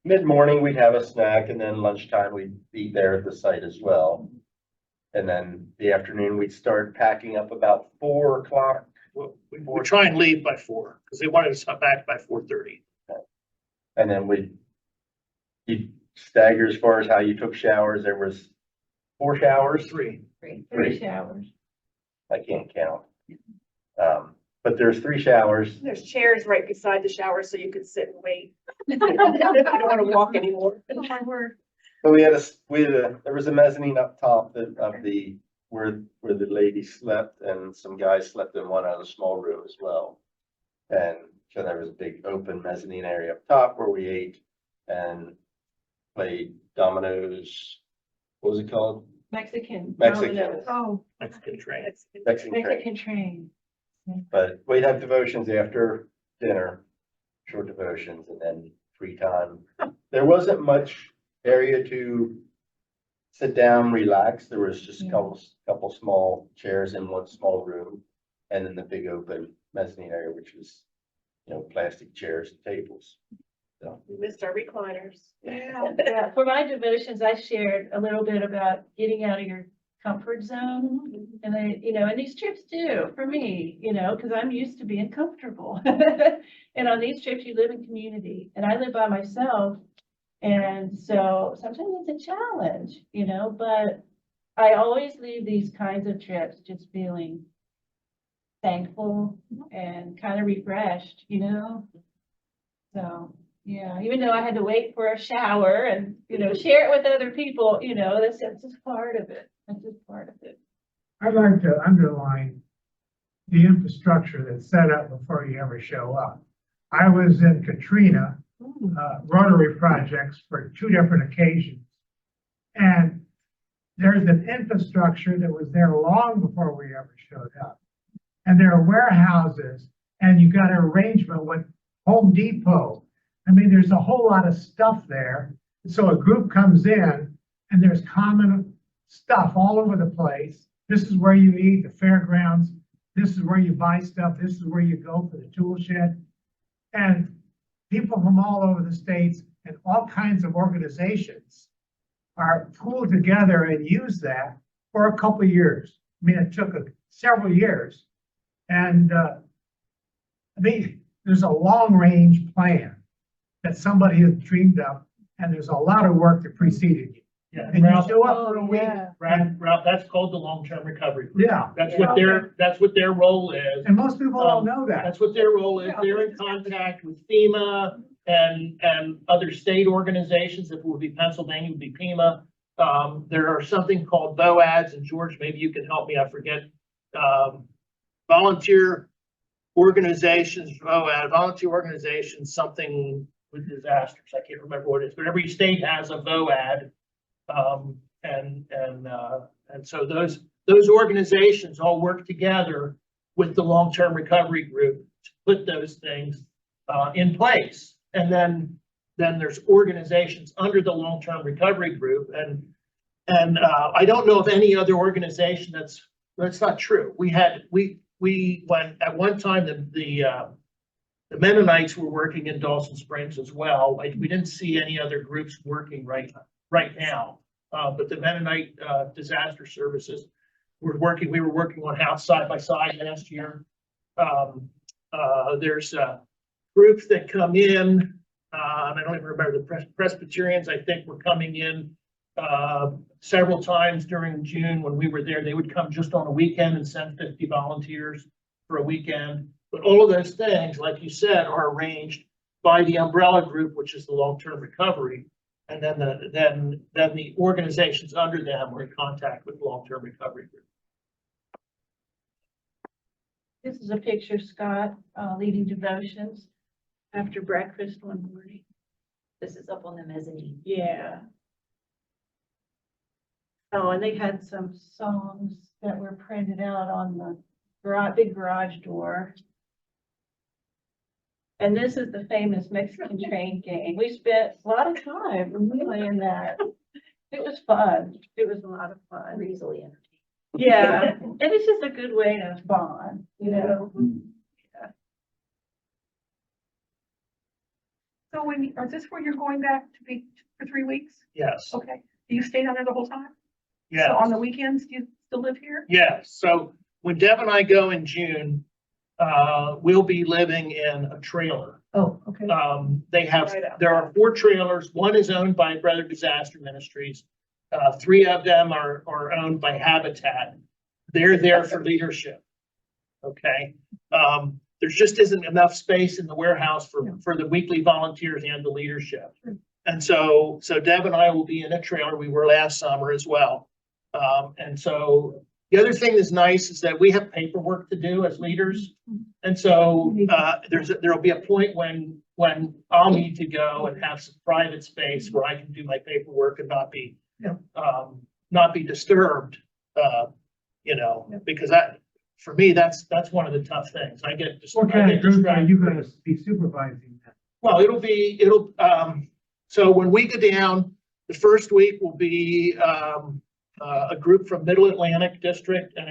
S8: Mid-morning, we'd have a snack, and then lunchtime, we'd be there at the site as well. And then the afternoon, we'd start packing up about 4 o'clock.
S3: We try and leave by 4, because they wanted us back by 4:30.
S8: And then you'd stagger as far as how you took showers. There was 4 showers.
S3: 3.
S1: 3 showers.
S8: I can't count. But there's 3 showers.
S2: There's chairs right beside the shower so you could sit and wait. I don't want to walk anymore.
S8: So there was a mezzanine up top where the ladies slept, and some guys slept in one other small room as well. And so there was a big open mezzanine area up top where we ate and played dominoes. What was it called?
S1: Mexican.
S8: Mexican.
S7: Oh,
S3: Mexican train.
S8: Mexican train.
S1: Mexican train.
S8: But we'd have devotions after dinner, short devotions, and then free time. There wasn't much area to sit down, relax. There was just a couple small chairs in one small room. And then the big open mezzanine area, which was, plastic chairs and tables. So,
S2: We missed our recliners.
S1: Yeah, for my devotions, I shared a little bit about getting out of your comfort zone. And and these trips do, for me, because I'm used to being comfortable. And on these trips, you live in community, and I live by myself. And so sometimes it's a challenge, but I always leave these kinds of trips just feeling thankful and kind of refreshed, So, yeah, even though I had to wait for a shower and, share it with other people, that's just part of it. That's just part of it.
S4: I'd like to underline the infrastructure that's set up before you ever show up. I was in Katrina, Rotary projects for 2 different occasions. And there's an infrastructure that was there long before we ever showed up. And there are warehouses, and you got an arrangement with Home Depot. I mean, there's a whole lot of stuff there. So a group comes in, and there's common stuff all over the place. This is where you eat, the fairgrounds. This is where you buy stuff. This is where you go for the tool shed. And people from all over the states and all kinds of organizations are pooled together and use that for a couple of years. I mean, it took several years. And there's a long-range plan that somebody has dreamed up, and there's a lot of work that preceded you.
S3: Yeah,
S4: And you
S3: Ralph,
S4: show up for a week.
S3: Ralph, that's called the long-term recovery group.
S4: Yeah,
S3: That's what their role is.
S4: and most people don't know that.
S3: That's what their role is. They're in contact with FEMA and other state organizations. If it would be Pennsylvania, it would be PEMA. There are something called VOADs, and George, maybe you can help me, I forget. Volunteer organizations, volunteer organizations, something with disasters. I can't remember what it is, but every state has a VOAD. And so those organizations all work together with the long-term recovery group to put those things in place. And then there's organizations under the long-term recovery group. And I don't know of any other organization that's That's not true. When, at one time, the Mennonites were working in Dawson Springs as well. Like, we didn't see any other groups working right now. But the Mennonite, disaster services we were working on house side by side last year. There's groups that come in, and I don't even remember the Presbyterians, I think, were coming in several times during June when we were there. They would come just on a weekend and send 50 volunteers for a weekend. But all of those things, like you said, are arranged by the umbrella group, which is the long-term recovery. And then the organizations under them are in contact with long-term recovery group.
S1: This is a picture of Scott leading devotions after breakfast one morning.
S9: This is up on the mezzanine.
S1: Yeah. Oh, and they had some songs that were printed out on the big garage door. And this is the famous Mexican train game. We spent a lot of time playing that. It was fun. It was a lot of fun.
S9: Easily entertaining.
S1: Yeah, and it's just a good way to bond, you know?
S7: So is this where you're going back to be for 3 weeks?
S3: Yes,
S7: Okay. Do you stay down there the whole time?
S3: yes.
S7: So on the weekends, do you still live here?
S3: Yes, so when Deb and I go in June, we'll be living in a trailer.
S7: Oh, okay.
S3: There are 4 trailers. One is owned by Brother Disaster Ministries. 3 of them are owned by Habitat. They're there for leadership. Okay. There just isn't enough space in the warehouse for the weekly volunteers and the leadership. And so Deb and I will be in a trailer. We were last summer as well. And so the other thing that's nice is that we have paperwork to do as leaders. And so there'll be a point when I'll need to go and have some private space where I can do my paperwork and not be disturbed, because for me, that's one of the tough things. I get
S4: What kind of group are you gonna be supervising then?
S3: Well, so when we go down, the first week will be, a group from Middle Atlantic District and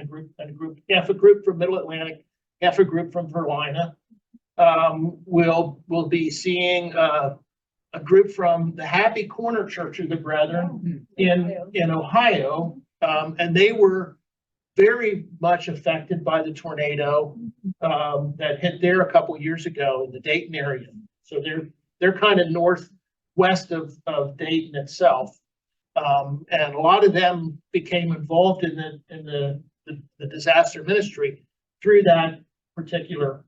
S3: half a group from Middle Atlantic, half a group from Verlina. We'll be seeing, a group from the Happy Corner Church of the Brethren in Ohio. And they were very much affected by the tornado, that hit there a couple years ago in the Dayton area. So they're kind of northwest of Dayton itself. And a lot of them became involved in the disaster ministry through that particular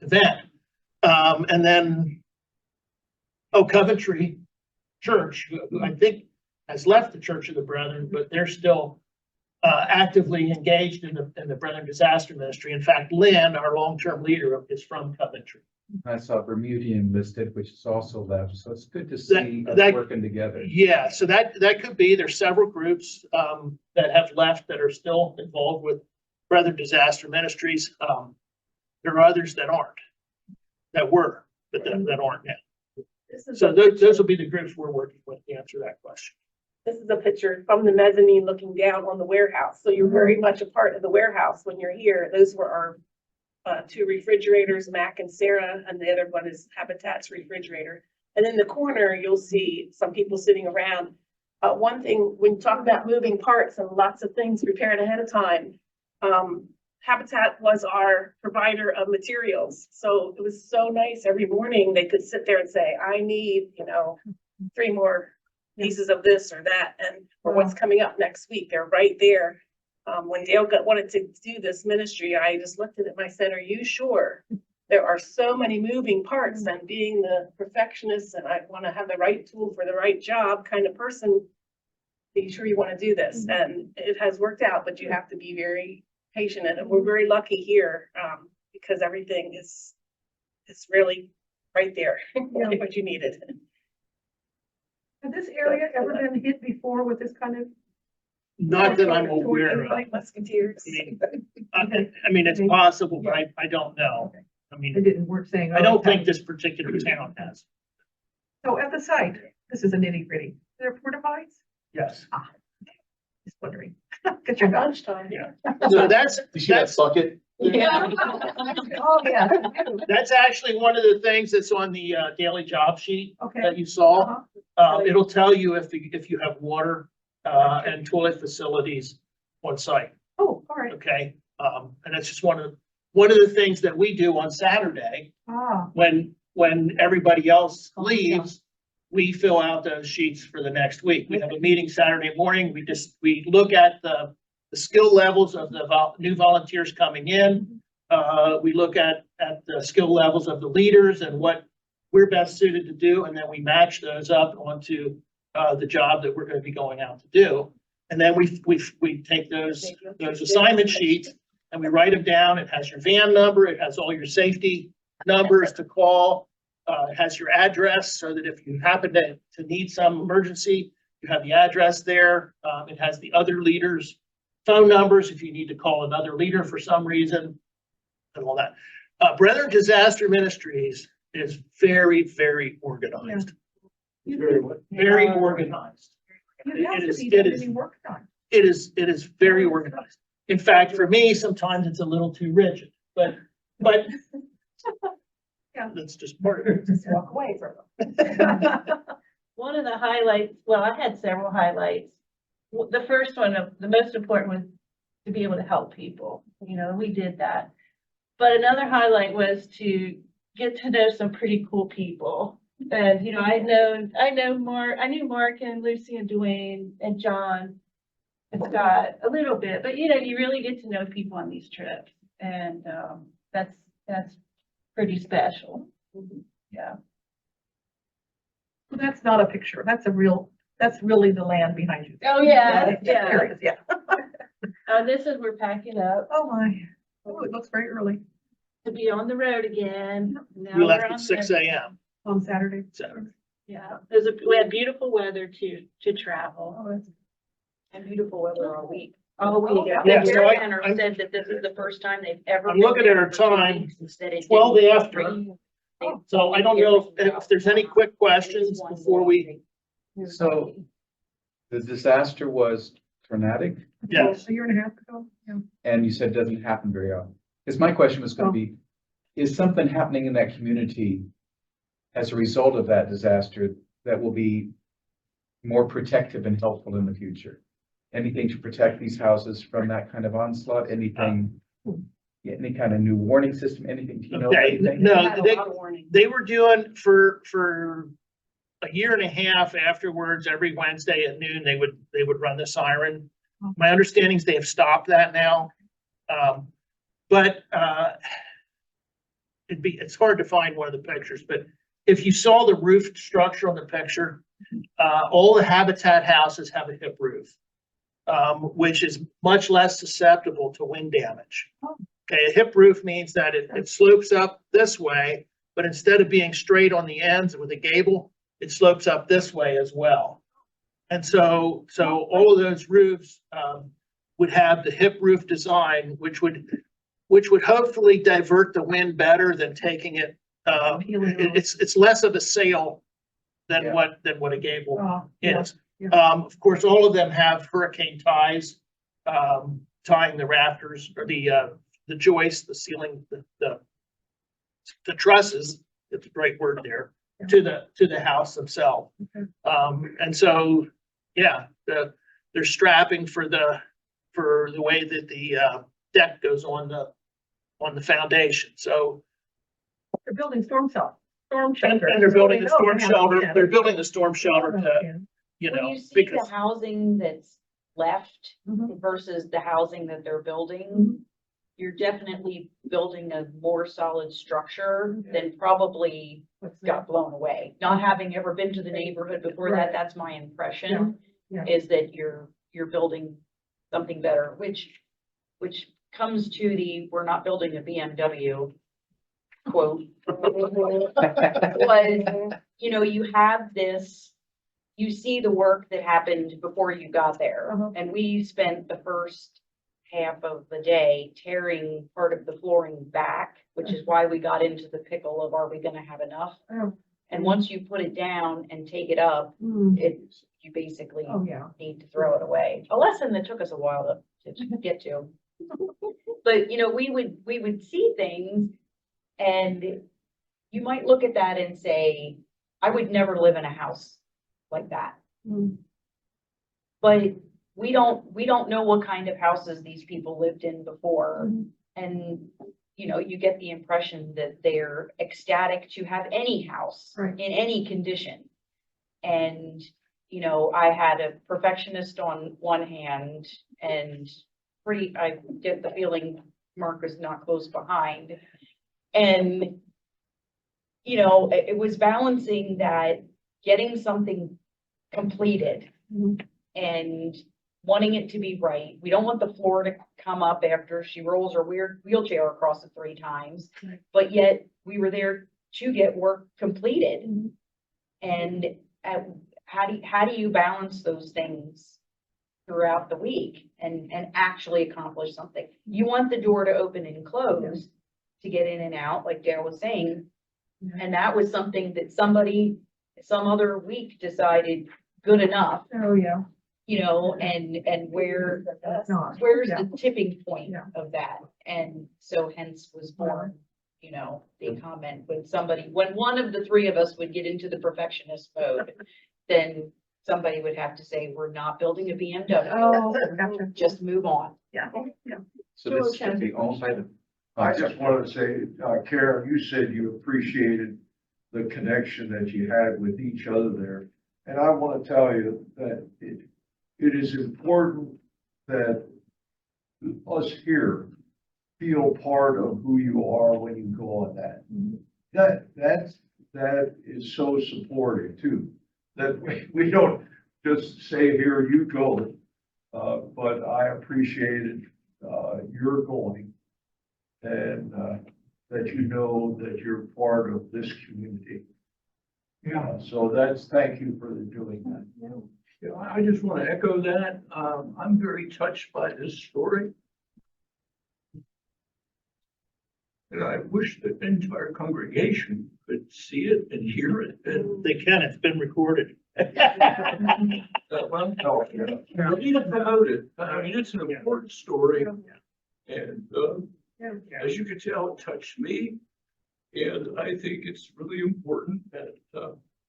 S3: event. And then, Coventry Church, who I think has left the Church of the Brethren, but they're still actively engaged in the Brethren Disaster Ministry. In fact, Lynn, our long-term leader, is from Coventry.
S5: I saw Bermudian listed, which is also left, so it's good to see us
S3: that-
S5: working together.
S3: Yeah, so that could be, there's several groups that have left that are still involved with Brethren Disaster Ministries. There are others that aren't, that were, but that aren't now. So those will be the groups we're working with to answer that question.
S2: This is a picture from the mezzanine looking down on the warehouse. So you're very much a part of the warehouse when you're here. Those were our 2 refrigerators, Mac and Sarah, and the other one is Habitat's refrigerator. And in the corner, you'll see some people sitting around. One thing, when you talk about moving parts and lots of things prepared ahead of time, Habitat was our provider of materials. So it was so nice. Every morning they could sit there and say, I need, 3 more pieces of this or that, or what's coming up next week. They're right there. When Dale wanted to do this ministry, I just looked at it and I said, are you sure? There are so many moving parts, and being the perfectionist and I want to have the right tool for the right job kind of person, be sure you want to do this. And it has worked out, but you have to be very patient. And we're very lucky here because everything is really right there, what you needed.
S7: Has this area ever been hit before with this kind of?
S3: Not that I'm aware of.
S2: Like Musketeers.
S3: I mean, it's possible, but I don't know. I
S7: They
S3: mean,
S7: didn't work saying.
S3: I don't think this particular town has.
S7: So at the site, this is a nitty gritty. There are porta potties?
S3: Yes.
S7: wondering. Get your lunchtime.
S3: Yeah. So that's,
S6: You see that
S3: that's,
S6: bucket?
S9: Yeah.
S7: Oh, yeah.
S3: that's actually one of the things that's on the daily job sheet
S7: Okay.
S3: that you saw.
S7: Uh-huh.
S3: It'll tell you if you have water and toilet facilities on site,
S7: Oh, all right.
S3: okay? And that's just one of the things that we do on Saturday
S7: Ah,
S3: when everybody else leaves. We fill out those sheets for the next week. We have a meeting Saturday morning. We look at the skill levels of the new volunteers coming in. We look at the skill levels of the leaders and what we're best suited to do, and then we match those up onto the job that we're going to be going out to do. And then we take those assignment sheets and we write them down. It has your van number, it has all your safety numbers to call. It has your address so that if you happen to need some emergency, you have the address there. It has the other leaders' phone numbers if you need to call another leader for some reason and all that. Brethren Disaster Ministries is very, very organized. Very organized.
S7: you have
S3: It
S7: to
S3: is-
S7: be
S3: it
S7: done
S3: is-
S7: any work done.
S3: It is very organized. In fact, for me, sometimes it's a little too rigid, but
S7: Yeah.
S3: that's just part of it.
S7: Just walk away from them.
S1: One of the highlights, well, I had several highlights. The first one, the most important was to be able to help people, we did that. But another highlight was to get to know some pretty cool people. And, I knew Mark and Lucy and Dwayne and John and Scott a little bit, but you really get to know people on these trips. And, that's pretty special. Yeah.
S7: Well, that's not a picture. That's really the land behind you.
S1: Oh, yeah,
S7: There it is, yeah.
S1: This is, we're packing up
S7: Oh, my. Oh, it looks very early
S1: to be on the road again. Now
S3: We left
S1: we're on
S3: at 6
S1: the-
S3: a.m.
S7: on Saturday.
S3: Saturday.
S1: Yeah, we had beautiful weather to travel.
S7: Oh, that's-
S9: And beautiful weather all week.
S1: Oh, we,
S7: Yeah.
S3: Yeah, so
S9: Fair Center
S3: I'm
S9: said that this is the first time they've ever.
S3: I'm
S9: been
S3: looking at
S9: there
S3: our
S9: for 2
S3: time,
S9: weeks instead of
S3: 12
S9: getting
S3: after.
S9: 3.
S3: So I don't know if there's any quick questions before we,
S5: So the disaster was tornadic,
S3: yes.
S7: A year and a half ago, yeah.
S5: and you said it doesn't happen very often. Because my question was going to be, is something happening in that community as a result of that disaster that will be more protective and helpful in the future? Anything to protect these houses from that kind of onslaught? Anything, any kind of new warning system, anything? Do you know
S3: Okay,
S5: anything?
S3: no,
S9: Had a lot of warning.
S3: they were doing for a year and a half afterwards, every Wednesday at noon, they would run the siren. My understanding is they have stopped that now. But it's hard to find one of the pictures, but if you saw the roof structure on the picture, all the Habitat houses have a hip roof, which is much less susceptible to wind damage. Okay, a hip roof means that it slopes up this way, but instead of being straight on the ends with a gable, it slopes up this way as well. And so all of those roofs would have the hip roof design, which would hopefully divert the wind better than taking it. It's less of a sail than
S5: Yeah.
S3: what a gable
S7: Oh, yeah.
S3: is. Of course, all of them have hurricane ties, tying the rafters or the joist, the ceiling, the trusses, it's a great word there, to the house themselves.
S7: Okay.
S3: And so, yeah, they're strapping for the way that the deck goes on the foundation. So,
S7: They're building storm shelter.
S3: and they're building the storm shelter, they're building the storm shelter to,
S7: Yeah.
S9: When you see the
S3: because,
S9: housing that's left
S7: Mhm.
S9: versus the housing that they're building,
S7: Mhm.
S9: you're definitely building a more solid structure than probably
S7: What's that?
S9: got blown away. Not having ever been to the neighborhood before that,
S7: Right.
S9: that's my impression,
S7: Yeah.
S9: is that you're building something better, which comes to we're not building a BMW quote. Was, you have this, you see the work that happened before you got there.
S7: Uh-huh.
S9: And we spent the first half of the day tearing part of the flooring back, which is why we got into the pickle of, are we gonna have enough?
S7: Oh.
S9: And once you put it down and take it up,
S7: Hmm.
S9: it you basically
S7: Oh, yeah.
S9: need to throw it away. A lesson that took us a while to get to. But, you know, we would see things and you might look at that and say, I would never live in a house like that.
S7: Mm.
S9: But we don't know what kind of houses these people lived in before.
S7: Mhm.
S9: And, you know, you get the impression that they're ecstatic to have any house
S7: Right.
S9: in any condition. And, you know, I had a perfectionist on one hand and I get the feeling Mark was not close behind. And, you know, it was balancing that, getting something completed
S7: Mhm.
S9: and wanting it to be right. We don't want the floor to come up after she rolls her weird wheelchair across it 3 times,
S7: Right.
S9: but yet we were there to get work completed.
S7: Mhm.
S9: And how do you balance those things throughout the week and actually accomplish something? You want the door to open and close to get in and out, like Dale was saying.
S7: Yeah.
S9: And that was something that somebody, some other week decided good enough,
S7: Oh, yeah.
S9: you know, and where's
S7: Not.
S9: the tipping point
S7: Yeah.
S9: of that? And so hence was born, you know, the comment when one of the 3 of us would get into the perfectionist mode, then somebody would have to say, we're not building a BMW,
S7: Oh, gotcha.
S9: just move on.
S7: Yeah, yeah.
S5: So this should be owned by the.
S10: I just wanted to say, Karen, you said you appreciated the connection that you had with each other there. And I want to tell you that it is important that us here feel part of who you are when you go on that. That is so supportive too, that we don't just say, here you go. But I appreciated, your going. And, that you know that you're part of this community.
S4: Yeah.
S10: So thank you for doing that.
S11: Yeah, I just want to echo that. I'm very touched by this story. And I wish that the entire congregation could see it and hear it and,
S3: They can, it's been recorded.
S11: well,
S10: Oh, yeah.
S11: we need to promote it. I mean, it's an important story. And,
S7: Yeah.
S11: as you can tell, it touched me. And I think it's really important that,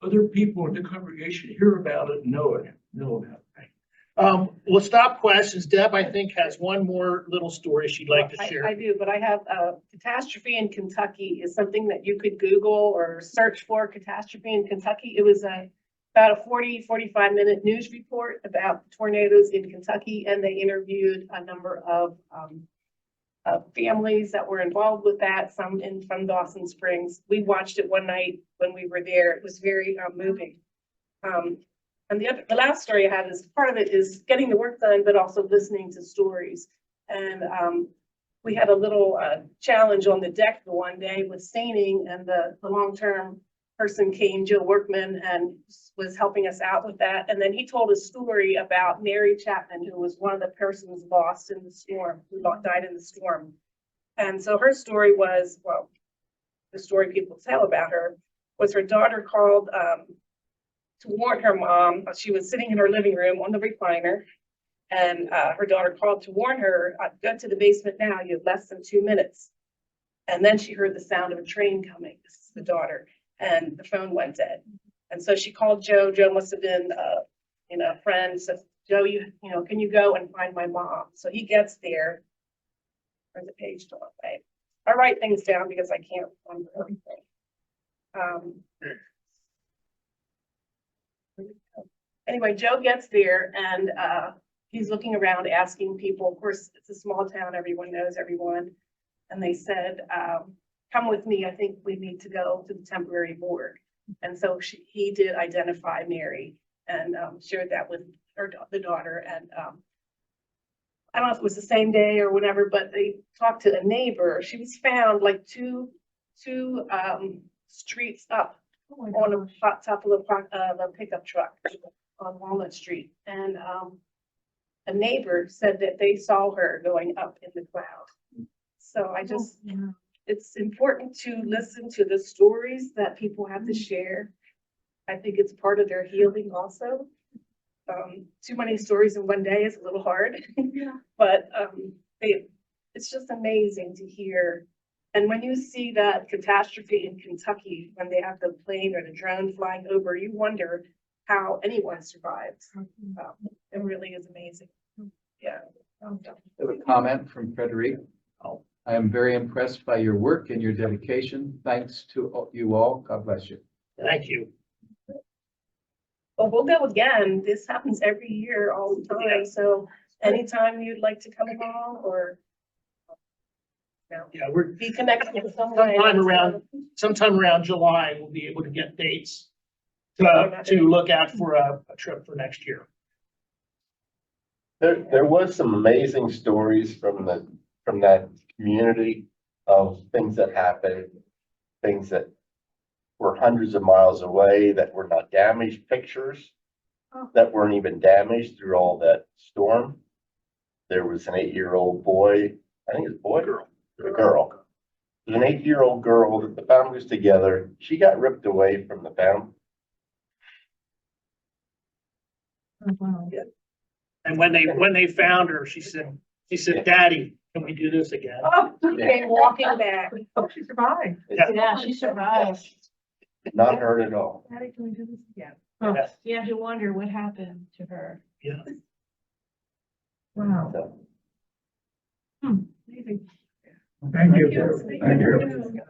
S11: other people in the congregation hear about it, and know about it.
S3: We'll stop questions. Deb, I think, has one more little story she'd like to
S2: I
S3: share.
S2: do, but I have a catastrophe in Kentucky is something that you could Google or search for, catastrophe in Kentucky. It was about a 45-minute news report about tornadoes in Kentucky, and they interviewed a number of families that were involved with that, some from Dawson Springs. We watched it one night when we were there. It was very moving. And the last story I have is part of it is getting the work done, but also listening to stories. And we had a little challenge on the deck the one day with staining, and the long-term person came, Joe Workman, and was helping us out with that. And then he told a story about Mary Chapman, who was one of the persons lost in the storm, who died in the storm. And so her story was, well, the story people tell about her was her daughter called to warn her mom. She was sitting in her living room on the recliner, and her daughter called to warn her, go to the basement now, you have less than 2 minutes. And then she heard the sound of a train coming. This is the daughter. And the phone went dead. And so she called Joe. Joe must have been, a friend. So Joe, can you go and find my mom? So he gets there. Where's the page to right? I write things down because I can't remember everything. Anyway, Joe gets there and he's looking around asking people. Of course, it's a small town. Everyone knows everyone. And they said, come with me. I think we need to go to the temporary morgue. And so he did identify Mary and shared that with the daughter. And I don't know if it was the same day or whatever, but they talked to a neighbor. She was found like two streets up on the top of the pickup truck on Walnut Street. And a neighbor said that they saw her going up in the cloud. So I just, it's important to listen to the stories that people have to share. I think it's part of their healing also. Too many stories in one day is a little hard. But, it's just amazing to hear. And when you see that catastrophe in Kentucky, when they have the plane or the drone flying over, you wonder how anyone survives. It really is amazing. Yeah.
S5: I have a comment from Frederic. I am very impressed by your work and your dedication. Thanks to you all. God bless you.
S3: Thank you.
S2: Well, we'll go again. This happens every year, all the time. So anytime you'd like to come along or
S3: Yeah, we're,
S2: be connected with someone.
S3: sometime around July, we'll be able to get dates to look at for a trip for next year.
S8: There was some amazing stories from that community of things that happened, things that were hundreds of miles away that were not damaged, pictures that weren't even damaged through all that storm. There was an 8-year-old boy, I think it's a boy, a girl. There's an 8-year-old girl that the family was together. She got ripped away from the family.
S3: And when they found her, she said, "Daddy, can we do this again?"
S2: Oh, came walking back.
S7: Oh, she survived.
S1: Yeah, she survived.
S8: Not hurt at all.
S7: Daddy, can we do this again?
S3: Yes.
S1: You have to wonder what happened to her.
S3: Yeah.
S7: Wow.
S8: So,
S7: Amazing.
S4: Thank you.
S7: Thank you.